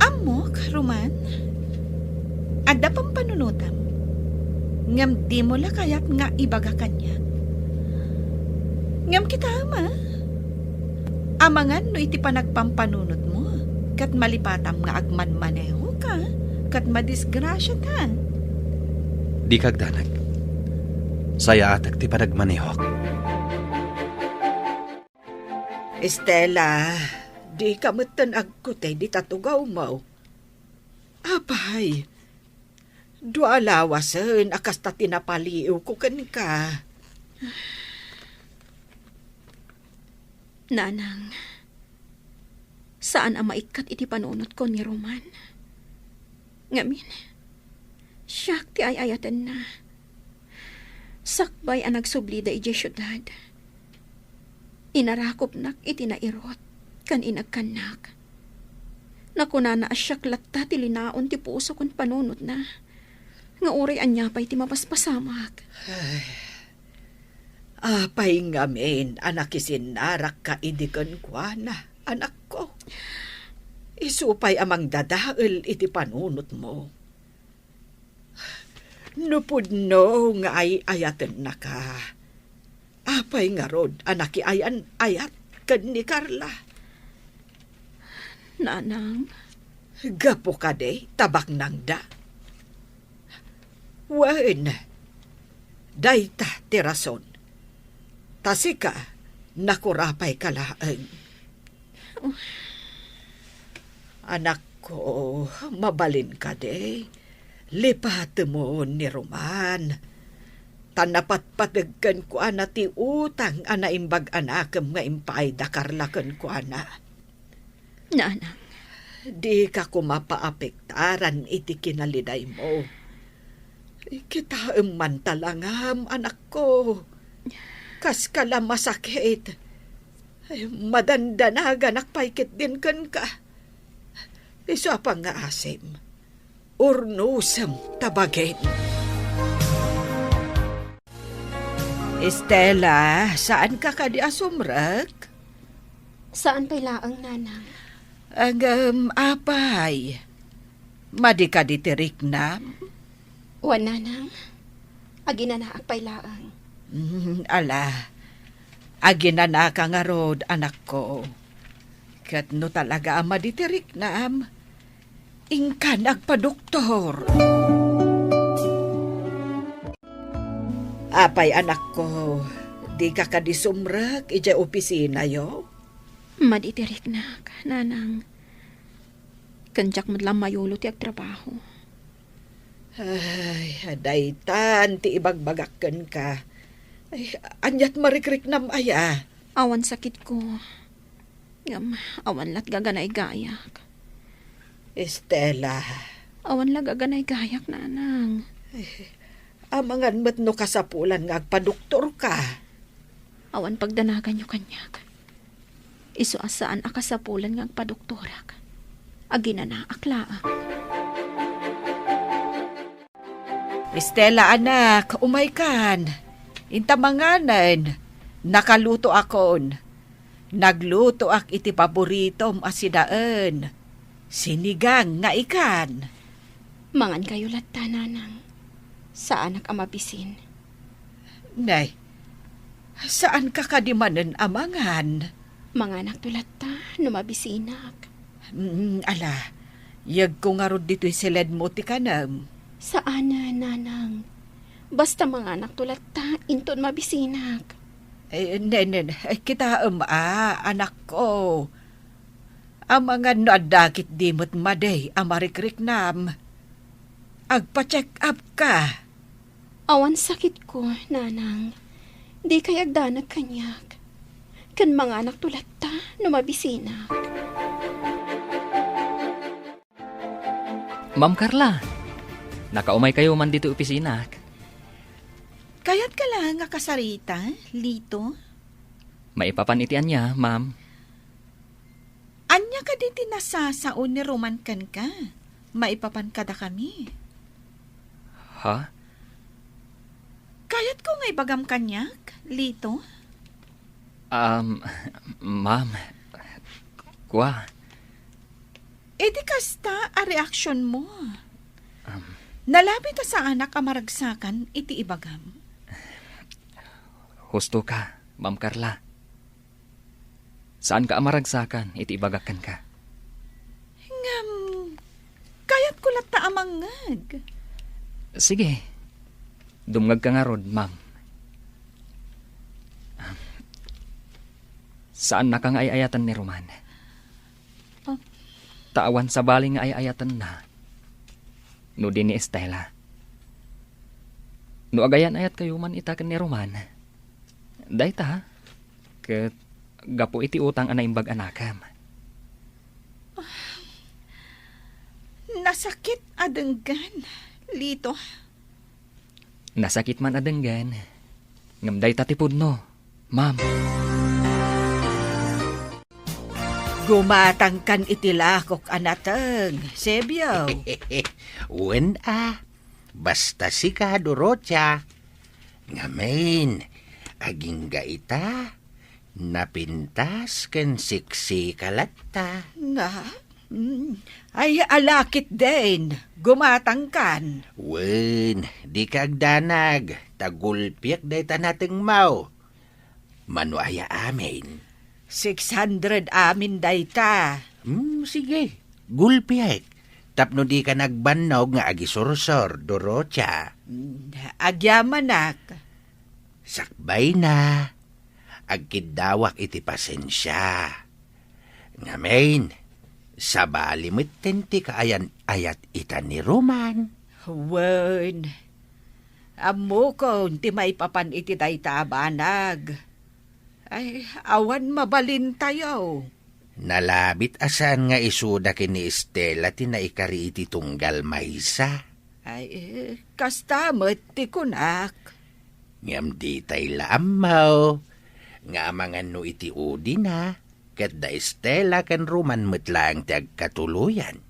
Amok, Roman. Ada pang panunutam. Ngam di mo la kayat nga ibaga kanya. Ngam kita ama. Amangan no iti panagpampanunot mo. Kat malipatam nga agmanmaneho ka. Kat madisgrasya ta. Di kagdanag. Saya atak ti panagmanihok. Estela, di ka matan agkutay di tatugaw mo. Apay, dua lawasan akas ta tinapaliw ko kan ka. Nanang, saan ang maikat iti panunot ko ni Roman? Ngamin, siyak ti ayayatan na. Sakbay ang nagsublida iti syudad. Inarakop nak iti nairot, kan inagkanak. Nakunana asyak latta ti linaon ti puso kon panunot na. Nga oray anya pa'y ti mapaspasamak. Apay ngamin, anak isinarak ka idikan kwa na, anak ko. Isupay amang dadael iti panunot mo. Nupudno nga ay ayatan na ka. Apay nga rod, anak ayan ayat kan ni Carla. Nanang, Gapo ka de, tabak nang da. Wen, dayta tirason. Tasika, nakurapay kalaan. Anak ko, mabalin ka de. Lipat mo ni Roman. Tanapat-patagkan ko ana ti utang ana imbag anakam nga impay da karlakan ko ana. nanang, Di ka kumapaapektaran iti kinaliday mo. Kita man talangam, anak ko. Kas kala masakit. Madandanagan nakpaikit din kan ka. Iso pa nga asim. Urnusam tabagin. Estela, saan ka di asumrag? saan pa'y laang nanang? Ang apay. Madi ka di tirik na? Wan nanang, aginanaak pa'y laang. Ala, aginana ka nga rod, anak ko. Kat no talaga ama ditirik na am, ingka nagpa-doktor. Apay anak ko, di ka kadisumrag, ija opisina yo? Maditirik na, nanang. Kanjak madlang mayulo ti agtrabaho. Ay, daytan, ti ibagbagakan ka. Ay, anyat marikrik nam aya. Awan sakit ko. Ngam, awan lat gaganay gayak. Estela, Awan la gaganay gayak, nanang. amangan met no kasapulan nga agpa-doktor ka. Awan pagdanagan nyo kanyak. Isu asaan akasapulan nga agpa-doktorak. Aginana aklaang. Estela anak, umay kan. Intamanganan, nakaluto akon. Nagluto ak iti paboritom asidaan. Sinigang nga ikan. Mangan kayo latta, nanang. Saan ak amabisin? Nay, saan ka kadimanan amangan? Manganak tulatta, numabisinak. Ala, yag ko nga rod dito'y siled mo ti kanam. Saan na, nanang? Basta manganak tulatta, inton mabisinak. Kita anak ko. Ang mga nadakit dimot maday, amarikrik-nam. Agpa-check up ka. Awan sakit ko, nanang. Di kay agdanag kanyak. Kan mga anak tulad ta, numabisina. Ma'am Carla, nakaumay kayo man dito opisina. Kayat ka lang nga kasarita, Lito. Maipapanitian niya, ma'am. Anya ka di tinasasaon ni Roman kan ka. Maipapan kada kami. Ha? Kayat ko nga ibagam kanyak, Lito. Ma'am. Kwa. Di kasta a reaksyon mo. Nalabi ta sa anak amaragsakan iti ibagam. Husto ka, Ma'am Carla. Saan ka amaragsakan, iti ibagakan ka? Ngam, kayat ko lata amangag. Sige. Dumngag ka nga rod, ma'am. Saan na kang ayayatan ni Roman? Tawan sa baling nga ayayatan na. No din ni Estela. No agayan ayat kayo man itakan ni Roman. Dayta, ket gapo iti utang ana imbag anakam. Nasakit adenggan, Lito. Nasakit man adenggan. Ngam dayta tipud no, ma'am. Gumatang kan itilakok anateng, Sebyaw. Wen basta si ka, Dorocha. Ngamen, aging gaita, napintas ken siksi kalatta. Ay alakit din, gumatang kan. Wen, di ka agdanag, tagulpiak dayta nating mau. Mano aya amin. 600 amin dayta. Sige, gulpiak. Tapno di ka nagbanog nga agisursor, Dorocha. Agyamanak. Sakbay na. Agkidawak iti pasensya. Ngamen, sa balimit tenti kaayan ayat ita ni Roman. Wen, amo ko ti maipapan iti dayta abanag. Ay, awan mabalin tayo. Nalabit asan nga isuda kini Estela tinaikari iti tunggal maysa. Ay, kastamot ti kunak. Ngam di tay laamaw. Nga amangan no iti udi na. Kat da Estela kan Roman metlang ti agkatuluyan.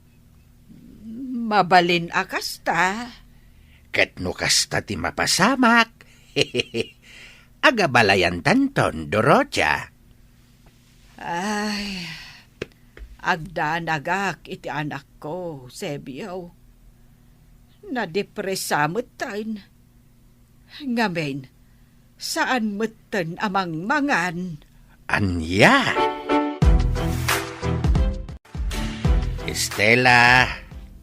Mabalin akasta. Kat no kasta ti mapasamak. Agabalayan tanton, Dorocha. Ay, agdanagak iti anak ko, Sebyaw. Nadepresamot tayo. Ngamen, saan mutten amang mangan? Anya? Estela,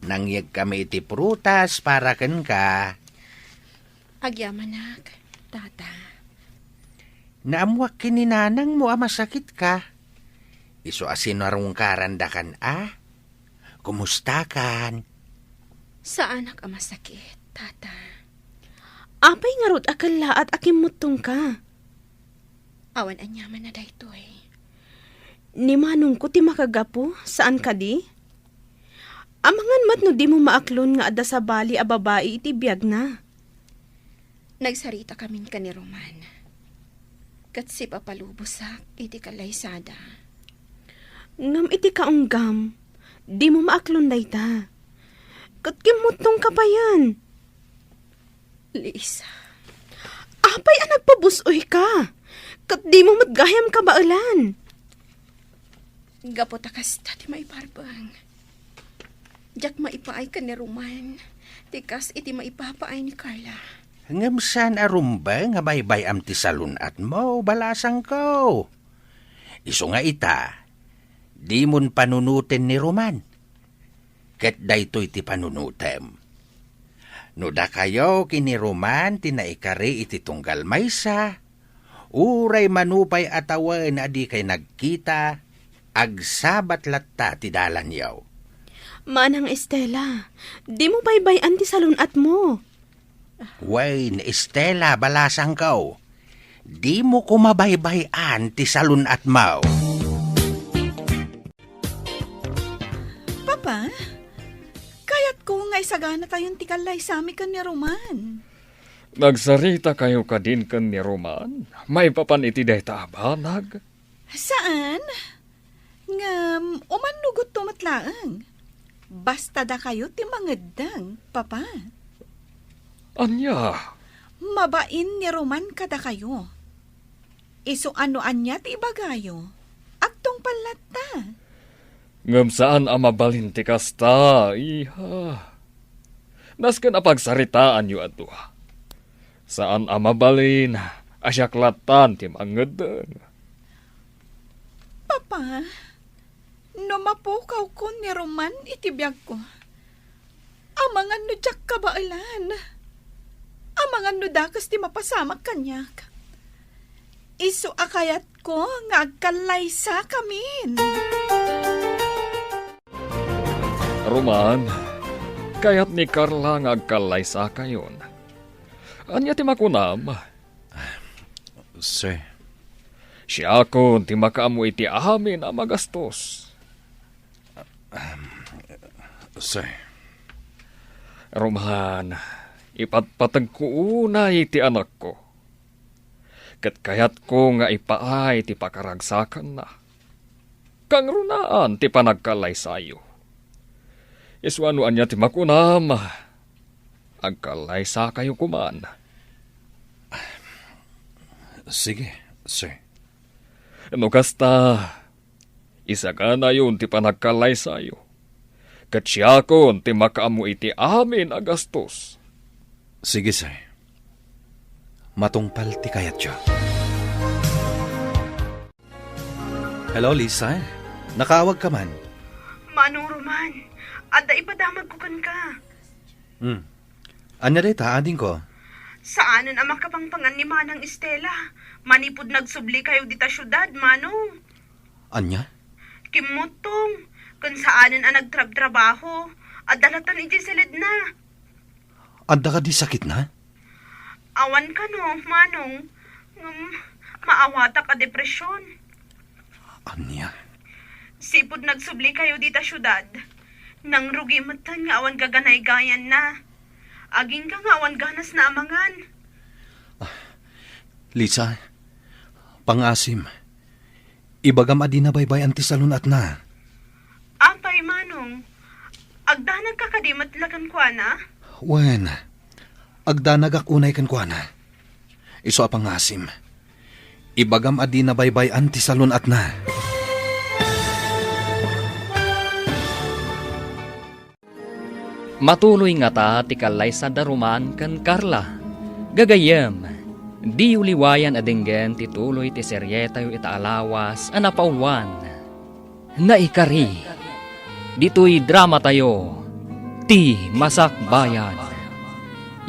nangyag kami iti prutas para ken ka. Agyamanak, tata. Naamwak kininanang mo masakit ka. Iso asinarong karandakan Kumusta kan? Sa anak masakit, tata. Apay nga rod akala at akimutong ka. Awan anyaman na daytoy. Ni manong ko ti makagapo, saan ka di? Amangan mat no di mo maaklon nga adda sa bali a babae iti biyag na. Nagsarita kamin ka ni Roman. Kat si papalubusak iti kalaysada. Ngam iti kaunggam, di mo maaklon dayta. Kat kimutong ka pa yan. Lisa, apay ang nagpabusoy ka. Kat di mo matgayam ka baalan. Gapotakas tati may barbang. Jak maipaay ka ni Roman. Tikas iti maipapaay ni Carla. Ngam saan arumba nga baybay am ti salunat mo, balasang ko. Iso nga ita, di mon panunutin ni Roman. Ket daytoy ti panunutem. No da kayo kini Roman tinaikari iti tunggal maysa, Uray manupay atawan adi kay nagkita, agsabat latta ti dalan yaw. Manang Estela, di mo baybayan ti salunat mo. Way, ni Estela, balasang kaw. Di mo ko mabaybayan ti salunat maw. Papa, kayat ko nga isagana tayong tikalay sami kan ni Roman. Nagsarita kayo ka din kan ni Roman. May papan iti dayta abanag. Saan? Umanugot tumatlaang. Basta da kayo ti mangedang, Papa. Anya, Mabain ni Roman kada kayo. Iso ano anya ti ibagayo. Agtong palata. ngam saan amabalin ti kasta, iha. Nasken apagsaritaan yu ato. Saan amabalin, asyaklatan ti mangedeng. Papa, no mapukaw ko ni Roman itibiyag ko. Amangan no jak kabailan. Amangan no dakas ti mapasamak kanyak. Iso akayat ko nga agkalaysa kamin. Roman, kayat ni Carla nga agkalaysa kayon. Anya ti makunam, Sir, siya kon ti makaamu iti amin a magastos. sir. Roman, ipatpatag ko unay ti anak ko. Kat kayat ko nga ipaay ti pakaragsakan na. Kang runaan ti panagkalay sayo. Iswano anya ti makunam, agkalay sa kayo kuman. Sige, sir. No kasta, isa ka na yun ti panagkalay sayo. Kat siya kon ti makaamu iti amin agastos. Sige, sir. Matungpal ti kayat siya. Hello, Lisa. Nakawag ka man. Manong Roman, adda ipadamag ko kan ka. Anya dita, ading ko. Saanan ang makapangpangan ni Manang Estela? Manipod nagsubli kayo dita syudad, Manong. Anya? Kimutong, kung saanan ang nagtrab-trabaho, at dalatan ijisilid na. Anda ka di sakit na? Awan ka no, Manong. Maawata ka depresyon. Anya? Sipod nagsubli kayo dita syudad. Nang rugi matan nga awan gaganay-gayan na. Aging ka nga awan ganas na amangan. Lisa, pangasim. Ibagam adi na baybay anti salunat na. Apay, Manong. Agdanag ka kadimat lakan kwa na? Wen, agdanagak unay kan kwa na. Iso a pangasim. Ibagam adi na baybay anti salunat na. Matuloy nga ta ti kalay sa daruman kan Carla. Gagayem, di uliwayan adenggen ti tuloy ti seryeta yu itaalawas a napaulwan. Naikari, dito'y drama tayo, ti Masakbayan.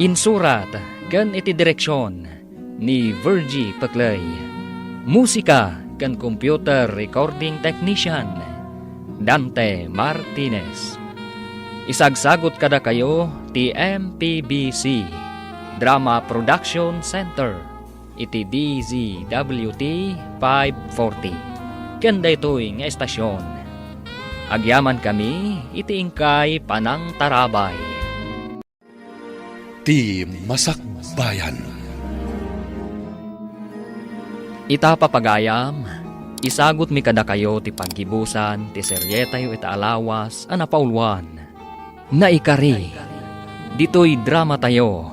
Insurat kan iti direksyon ni Virgie Paclay. Musika kan computer recording technician Dante Martinez. Isagsagot kada kayo ti MPBC Drama Production Center iti DZWT 540. Kanda ito'y nga estasyon. Agyaman kami iti ingkay Panang Tarabay. Ti Masakbayan. Ita papagayam, isagot mi kada kayo ti paggibusan ti seryeta yu itaalawas a napaulwan. Naikari, dito'y drama tayo,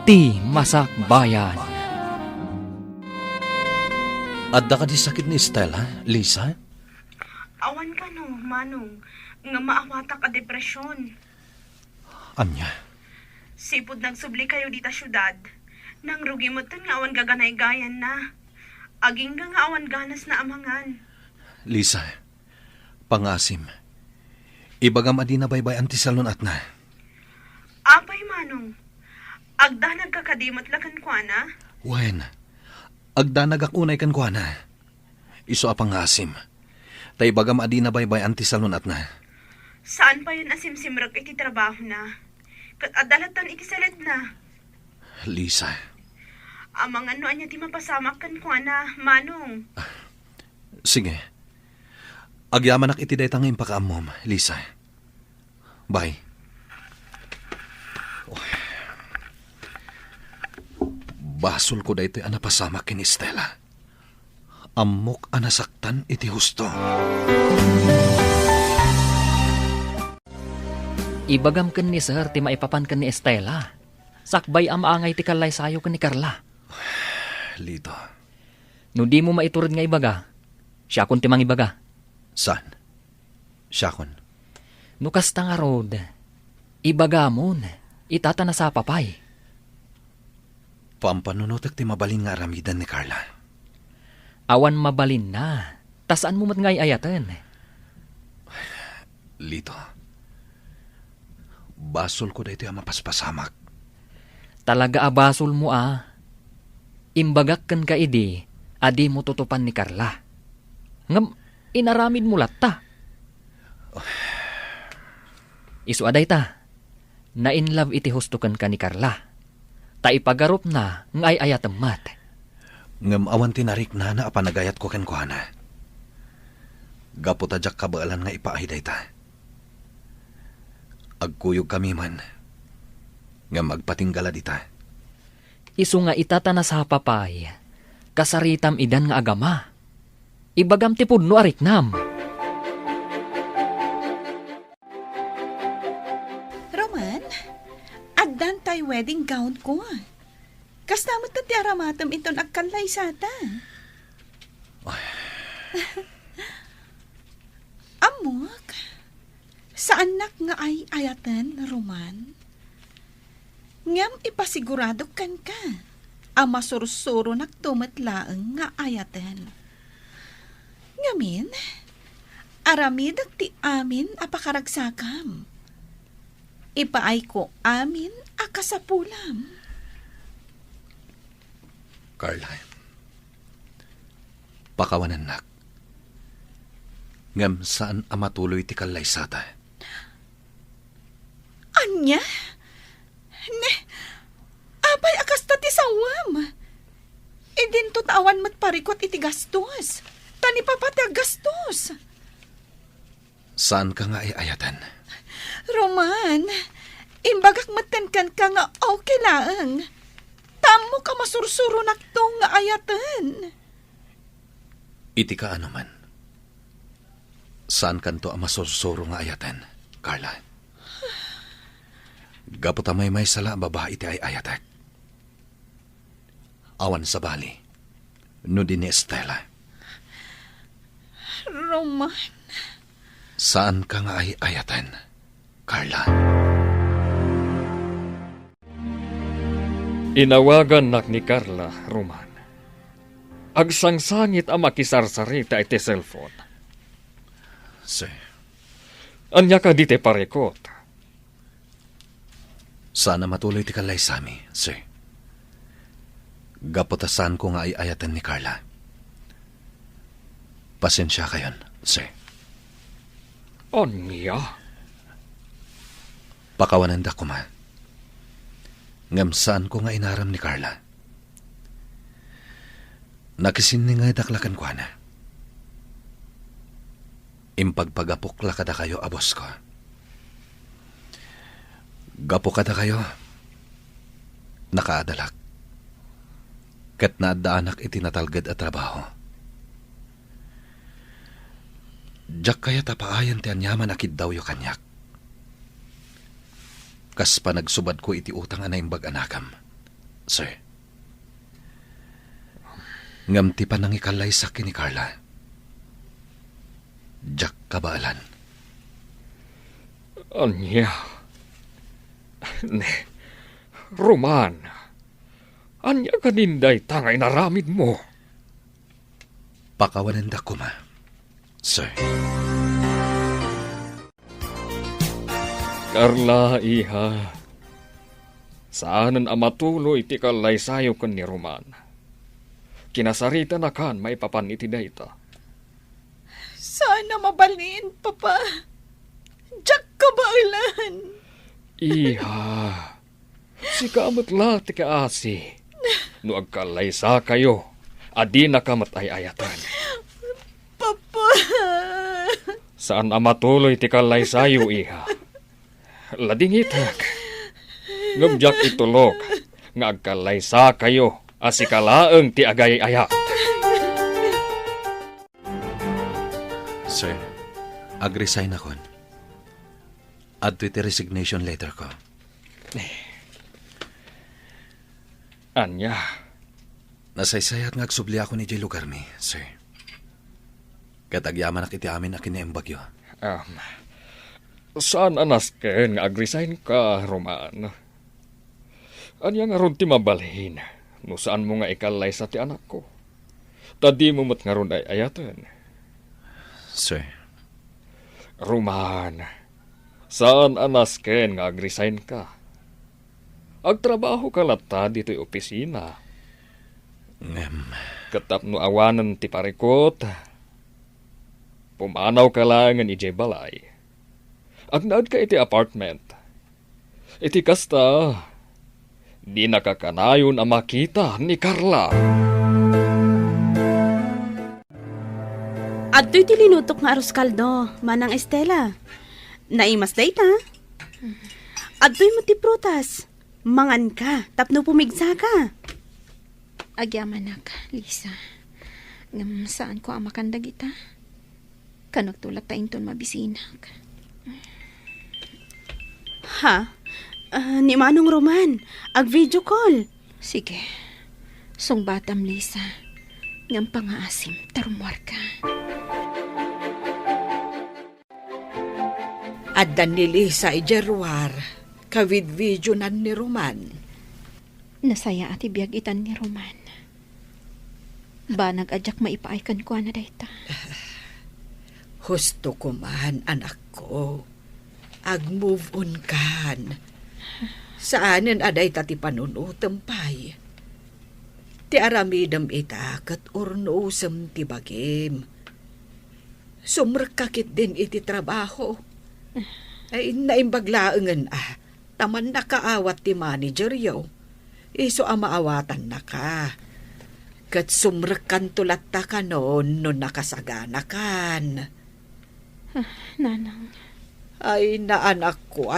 ti Masakbayan. Adda ka di sakit ni Stella, Lisa? Awan ka no, Manong. Nga maawata ka depresyon. Anya? Sipod nagsubli kayo dita syudad. Nang rugi mo tan nga awan gaganay-gayan na. Aging nga awan ganas na amangan. Lisa, pangasim. Ibagam adi na baybay anti salunat na. Apay, Manong. Agdanag ka kadimot lakan kwa na? Wen, Agdanag akunay kan kuana. Iso apang asim. Tay bagam adi na baybay anti salon at na. Saan pa yun asimsimrag iti trabaho na? Kat adalatan iti salad na. Lisa, Amang ano anya ti mapasamak kan ko na, manong. sige. Agyamanak iti day tangin pakaamom, Lisa. Bye. Basol ko daytoy anapasamak kin Estela. Amok anasaktan iti husto. Ibagam ken ni Sir ti maipapan ken ni Estela. Sakbay amaangay ti kalay sayo ken ni Carla. Lito, No di mo maiturod nga ibaga, siya kun ti mangibaga. saan? Siyakon. No kasta nga rod, ibagamon, itata na sa papay. Pampanunutak ti mabalin nga aramidan ni Carla. Awan mabalin na, tasaan mo mat ngay ayatan. Lito, basol ko daytoy mapaspasamak. Talaga abasol mo Imbagak ken ka idi, adi mo tutupan ni Carla. Ngam, inaramid mo latta. Isu aday ta, na in love iti hustukan ka ni Carla. Ta ipagarup na ngay ayatem mat. Ngam awan tinarik na apanagayat ko ken kuana. Gapo tadyak kabaalan nga ipaahiday ta. Agkuyog kami man. Ngam agpatinggala dita. Isu nga itata na sa papay, kasaritam idan nga agama. Ibagam ti pudno ariknam. Roman, agdan tay wedding gown ko. Kastamot na ti aramatam iton agkanlay sata. Amok, saan nak nga ay ayatan, Roman? Ngam ipasigurado kan ka. Ama sursuro nagtumatlaang nga ayatan. Ngamin, aramidag ti amin apakaragsakam. Ipaay ko amin akasapulam. Carla, pakawanan nak. Ngam saan amatuloy ti kalay sata? Anya? Ne, abay akasta ti sawam. Idin to tawan matparikot iti gastos. Tani papati gastos. Saan ka nga ay ayatan? Roman, imbagak matenkan ka nga okay laang. Tamo ka masursuro nakto nga ayatan. Iti ka ano man. Saan kanto ang masursuro nga ayatan, Carla? Gaputa may sala babae iti ay ayatek. Awan sa bali. No din ni Estela. Roman. Saan ka nga ay ayatan, Carla? Inawagan nak ni Carla, Roman. Agsangsangit ang makisarsarita iti cellphone. Sir, Anya ka dite parekot. sana matuloy ti kalay sami, sir. Gaputasan ko nga ay ayatan ni Carla. Pasensya kayon, sir. Anya? Pakawanan da ko ma. Ngam saan ko nga inaram ni Carla. Nakisin ni nga daklakan ko na. Impagpagapok la kada kayo abos ko. Gapo kada kayo. Nakaadalak. Kat naadaanak itinatalgad at trabaho. Diyak kaya tapaayan ti anyaman akid daw yo kanyak. Kas pa nagsubad ko iti utang anay imbag anakam. Sir. Ngam ti pa nangikalay sa ni Carla. Diyak kabaalan. Anya? Ne, Roman, anya ka ninday tangay naramid mo? Pakawanan da ko ma. Sir. Carla, iha, saanan amatuloy ti kalay sayo kan ni Roman. kinasarita na kan maipapan iti dayta. Sana mabalin, Papa. Jack ka bailan. Iha, si kaamot la ti kaasi. No agkalaysa kayo, adi na kamatay-ayatan. Papa. Saan amatuloy ti kalaysayo, iha? Lading itak. Ngumjak itulog, nga agkalaysa kayo, asikalaeng ti agay-ayat. Sir, ag-resign ako. Adto iti resignation letter ko. Anya, Nasaysayat nga agsubli ako ni J. lugar mi, sir. Katagyaman ak iti amin akin na bagyo. saan anas ken nga agresign ka, Roman? Anya nga ron ti mabalhin, no saan mo nga ikalay sa ti anak ko? Tadi mo mat nga ron ay ayatan. Sir, Roman, saan anas ken nga agresign ka? Agtrabaho ka lata dito'y opisina. Katap no awanan ti parikot. Pumanaw ka lang nga ijay balay. Agnaad ka iti apartment. Iti kasta, di nakakanayon ang makita ni Carla. Adto'y ti linutok nga arroz kaldo, manang Estela. Naimas day ta. Adto'y mo ti prutas. Mangan ka, tapno pumigsa ka. Agyaman ka, Lisa. Ngam saan ko amakandag ita? Kanagtulak ta inton mabisinak. Ha? Ni Manong Roman, ag video call. Sige. Sungbatam, Lisa. Ngam pangaasim, tarumwar ka. Addan ni Lisa ijerwar, kawid video nan ni Roman. Nasaya ati biyag itan ni Roman. Ba nag-adyak maipaaykan ko na dayta. Husto ko man, anak ko. Ag-move on kan. Saanin aday tati panunutempay. Ti aramidam ita kat ornosem ti bagim. Sumrekakit din iti trabaho. Ay naimbaglaengan taman nakaawat ti manager yaw. Iso amaawatan na ka. Kat sumrekan tulat ta ka noon no nakasagana kan. Nanang. Ay naanak ko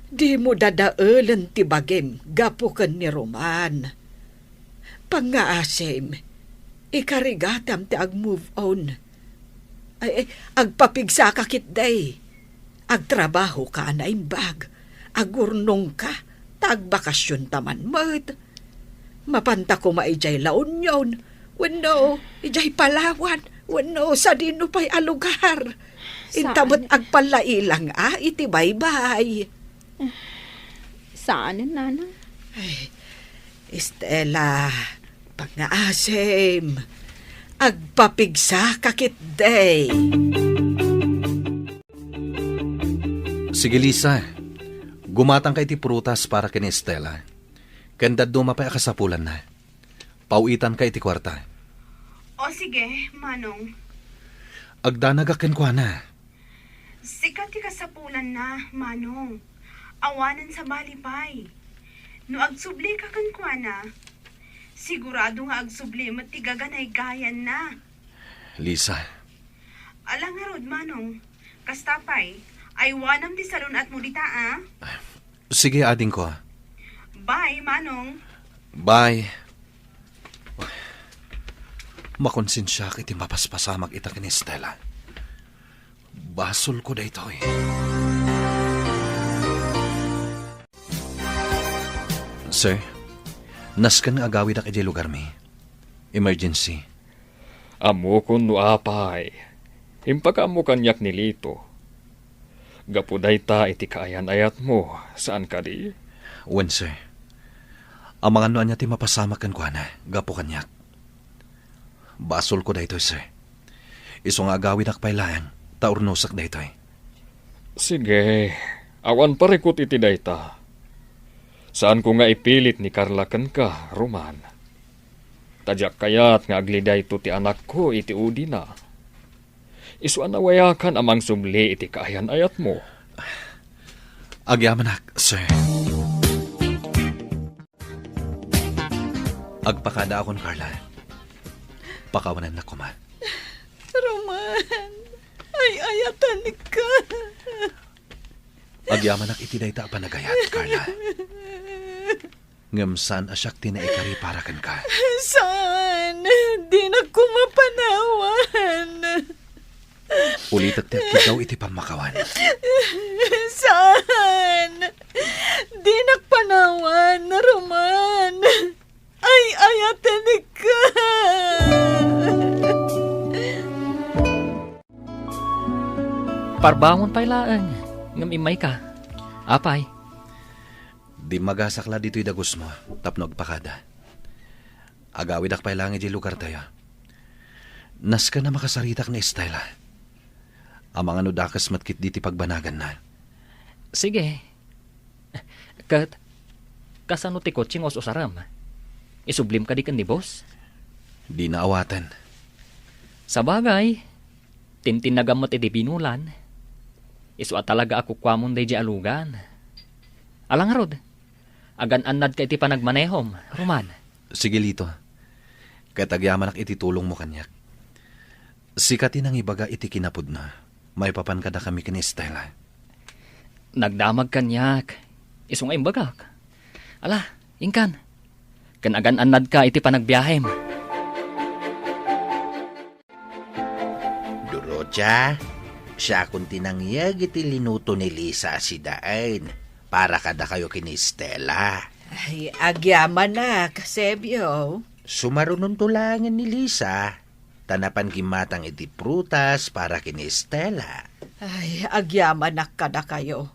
di mo dadaelan ti bagim gapukan ni Roman. Pangaasim, ikarigatam ti ag-move on. Ay, agpapigsa ka kit day. Agtrabaho ka na imbag. Agurnong ka, tagbakasyon taman mat. Mapanta ko maijay laon yon. Wano, ijay Palawan. Wano, sa dino pa'y alugar. Intamot agpalailang iti baybay. Saan, Nanang? Ay, Estela, pangaasim. Agpapigsa kakit day. sige Lisa, gumatang ka iti prutas para kini Estela. Kandad dumapay akasapulan na. Pauitan ka iti kwarta. O sige, Manong. Agdanagakin ko na. Sikat ti kasapulan na, Manong. Awanan sa balipay. No agsubli ka kan kuana, sigurado nga agsubli matigaganay gayan na. Lisa, Alang nga rod, Manong. Kastapay, ay wanam ti salon at mulita, sige ading ko. Bye, Manong. Bye. Makonsensya ka iti mapaspasamag ita kini Estela. Basol ko da ito eh. Sir, naskan nga agawid ak iti lugar mi. Emergency. Amo kun no apay. Himpaka mo kanyak ni Lito. Gapuday ta iti kaayan-ayat mo. Saan ka di? Wen, sir. Ang mga noan niya ti mapasamakan ko na. Gapo kanyak. Basol ko da ito, sir. Iso nga agawid ak pailayang. Taurnosak da ito eh. Sige. Awan parikot iti dayta. Saan ko nga ipilit ni Carla kan ka, Roman? Tadyak kayat nga agliday to ti anak ko iti udi na. Isu anawayakan amang sumli iti kaayan ayat mo. Agyamanak, sir. Agpakada akon, Carla. Pakawanan na ko, ma. Roman, ay ayatan ka. Agyamanak iti dayta panagayat, Carla. Ngamsan asyak tinaikari para kan ka. Saan? Di na ko mapanawan. Ulit at kitaw iti pamakawan. Saan? Di nakpanawan, Roman. Ay ayatan ka. Parbangon pa'y laang. Ngam imay ka. Apay. Di magasakla dito'y dagos mo, tapno agpakada. Agawid akpay lang iti lugar tayo. Nas ka na makasaritak na estayla. Amang ano dakas matkit diti pagbanagan na. Sige. Kasano ti kotsing os usaram? Isublim ka di kan ni boss? Di naawatan. Sa bagay, tintinagamat iti binulan. Isu at talaga ako kwamon day di alugan. Alang rod, agan-anad ka iti panagmanehom, Roman. Sige, Lito. Katagyaman ak iti tulong mo kanyak. Sikatin ang ibaga iti kinapud na. May papan kada kami kini Estela. Nagdamag kanyak. Isong imbagak. Ala, ingkan. Kan agan-anad ka iti panagbiyahem. Doroja, siya kung tinangyag iti linuto ni Lisa si Daan para kada kayo kini Stella. Ay, agyaman na, kasebyo. Sumarunong tulangan ni Lisa. Tanapan gimatang iti prutas para kini Stella. Ay, agyaman na kada kayo.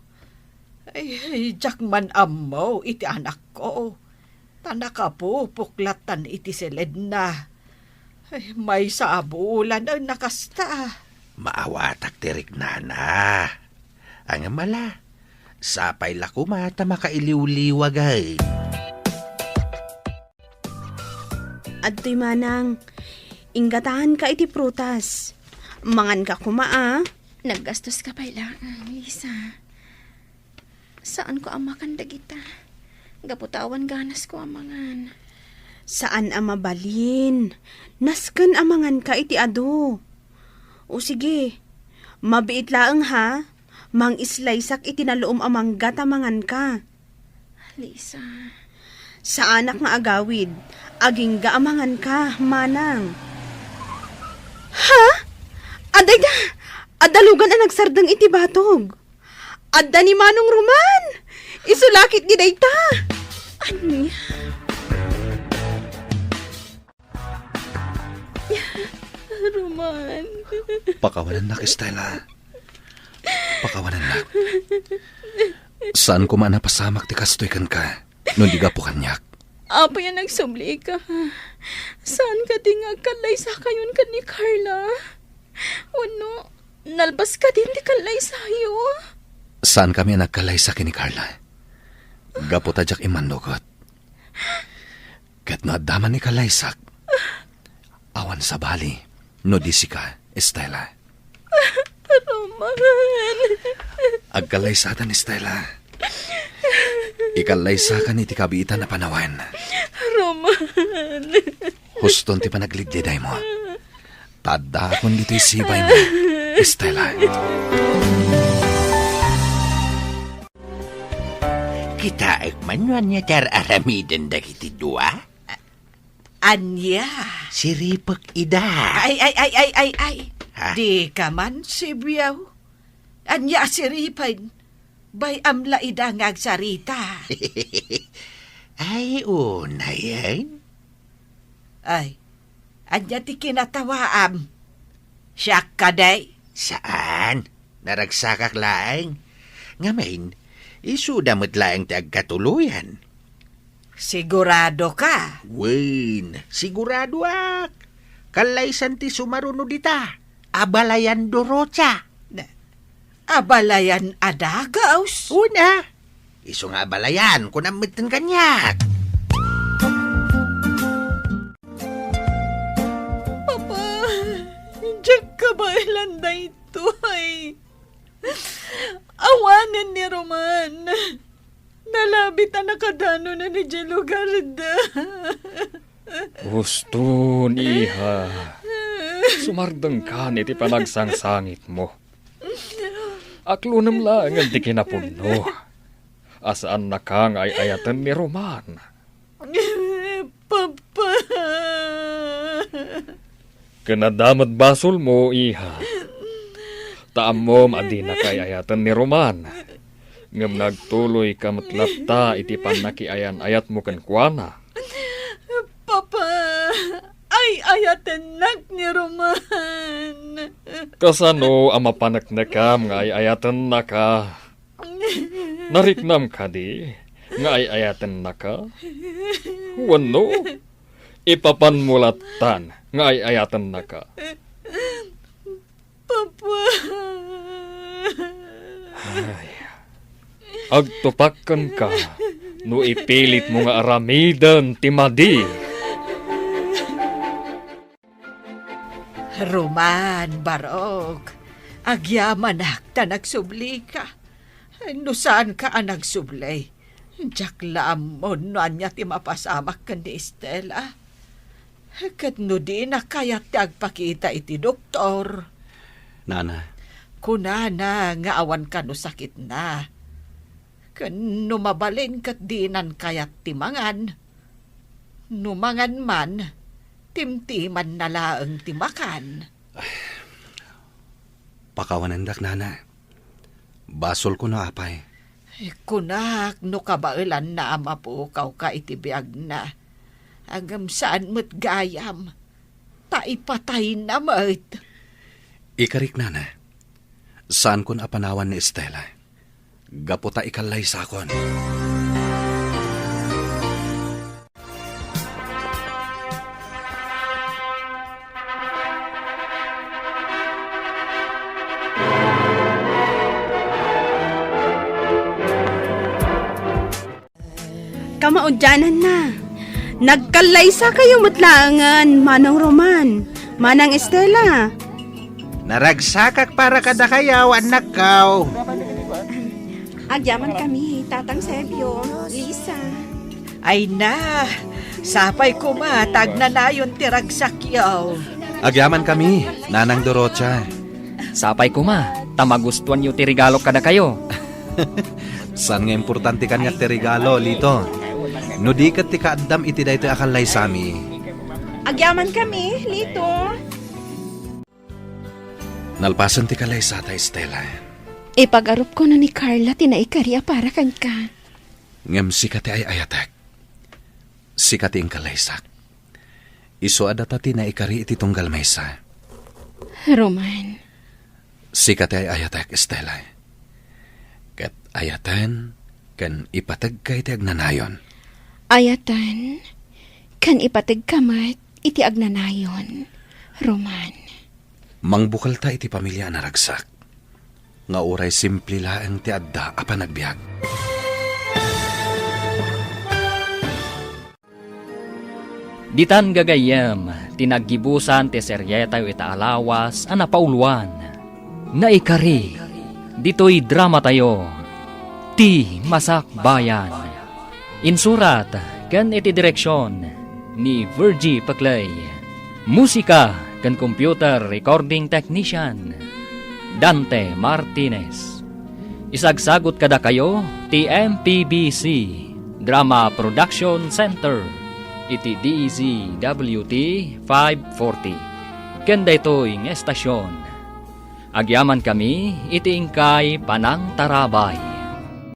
Ay, jakman ammo, iti anak ko. Tanaka po, puklatan iti silid na. Ay, may saabulan ang nakasta. Maawatak tirik nana. Ang mala, sapay la kumata makailiw-liwagay. Adto'y manang, ingatahan ka iti prutas. Mangan ka kumaa. Naggastos ka pa lang, Lisa. Saan ko amakan dagita? Gaputawan ganas ko amangan. Saan amabalin? Nasken amangan ka iti ado. O sige, mabiit laeng ha. Mang islaysak iti naluom amang gatamangan ka. Lisa. Sa anak nga agawid, aging gaamangan ka, manang. Ha? Aday da! Adalugan ang nagsardang iti batog. Adda ni Manong Roman! Isulakit di dayta! Anya? Roman. Pakawanan na, Estela. Pakawanan na. Saan ko man napasamak ti kastoy kan ka? Nung di ka po kanyak. Apa yan nagsubli ka? Saan ka di nga kalay sa kayon ka ni Carla? Ano, nalbas ka din di kalay sa'yo? Saan kami nagkalay sa kini Carla? Gaputa jak imandugot. Kat naadaman ni kalaysak. Awan sa bali, no disi ka, Estela. Roman. Agkalaysatan, Estela. Ikalaysakan iti kabiitan na panawan. Roman. Huston ti panagligliday mo. Tada akong dito'y sibay mo, Estela. Kita ekmanuan niya tar aramiden dagiti dua. Anya. Si Ripak ida. Ay. Ha? Di ka man, sibyaw. Anya siripay. Bay amla ida ngagsarita. Ay, una yan. Ay, anya ti kinatawaam. Siya ka day. Saan? Naragsakak laeng. Ngamin, isudamot laeng ti agkatuluyan. Sigurado ka. Wen, sigurado ak. Kalaysan ti sumaruno dita. Abalayan Dorocha. Abalayan adagaws. Una, iso nga abalayan kung namitin kanyak. Awanan daytoy. Awanan ni Roman. Nalabit ang nakadano na ni Jelugarda. Gusto iha. Sumardang ka iti panagsangsangit mo. Aklunam lang ang di kinapuno. Asaan na kang ay ayatan ni Roman? Papa. Kanadamad basol mo, iha. Taam mo maadi na kay ayatan ni Roman. Ngam nagtuloy ka matlapta iti panakiayan ayat mo kan kuana. Papa. Ay ayatan nak ni Roman. Kasano ang mapanaknakam nga ay ayatan na ka? Nariknam ka di? Nga ay ayatan na ka? Wano? Ipapanmulatan nga ay ayatan na ka. Papa. Ay, agtupakan ka no ipilit mo nga aramidan timadi. Roman, Barok. Agyamanak ta nagsubli ka. No saan ka ang nagsublay? Diyak lamon no anya ti mapasamak kan di Estela. Kat no di na kayat ti agpakita iti doktor. Nana, Kunana nga awan ka no sakit na. Kan no mabalin kat di nan kayat ti mangan. No mangan man, timtiman na laeng ti makan. pakawanandak, Nana. Basol ko na apay. Kunak, no kabailan na amapukaw ka itibiyag na. Agam saan mo't gayam. Taipatay na mo't. Ikarik, Nana. Saan kun apanawan ni Estela? Gaputa ikalay sakon. Kamaudyanan na. Nagkalaysa kayo mutlaangan, Manang Roman, Manang Estela. Naragsakak para kada kayaw, anak kaw. Agyaman kami, Tatang Sebio, Lisa. Ay na, sapay kumatag na nayon tiragsakyaw. Agyaman kami, Nanang Dorocha. Sapay ko ma, tamagustuhan yu ti regalo kada kayo. San nga importante kanya ti regalo, Lito? No di kat ti kaadam iti daytoy akalay sami. Agyaman kami, Lito. Nalpasan ti kalay sa ta, Estela. Ipag-arup ko na ni Carla, tinaikariya para kan ka. Ngem sikati ay ayatek. Sikati ang kalaysak. Iso adata ti naikari iti tunggal maysa. Roman, Sikati ay ayatek, Estela. Kat ayatan, kan ipatag kay ti agnanayon. ayatan, kan ipatig kamat, iti agnanayon. Roman. Mangbukal ta iti pamilya na ragsak. Nga uray simple laeng ti adda apa nagbiag. Ditan gagayam, tinaggibusan ti seryeta yu itaalawas a napauluan. Naikari, dito'y drama tayo, ti Masak Bayan. Insurat, kan iti direksyon, ni Virgie Paclay. Musika, kan computer recording technician, Dante Martinez. Isagsagot kada kayo, ti MPBC, Drama Production Center, iti DZWT 540. Kanda ito'y ng estasyon. Agyaman kami, iti ingkay Panang Tarabay.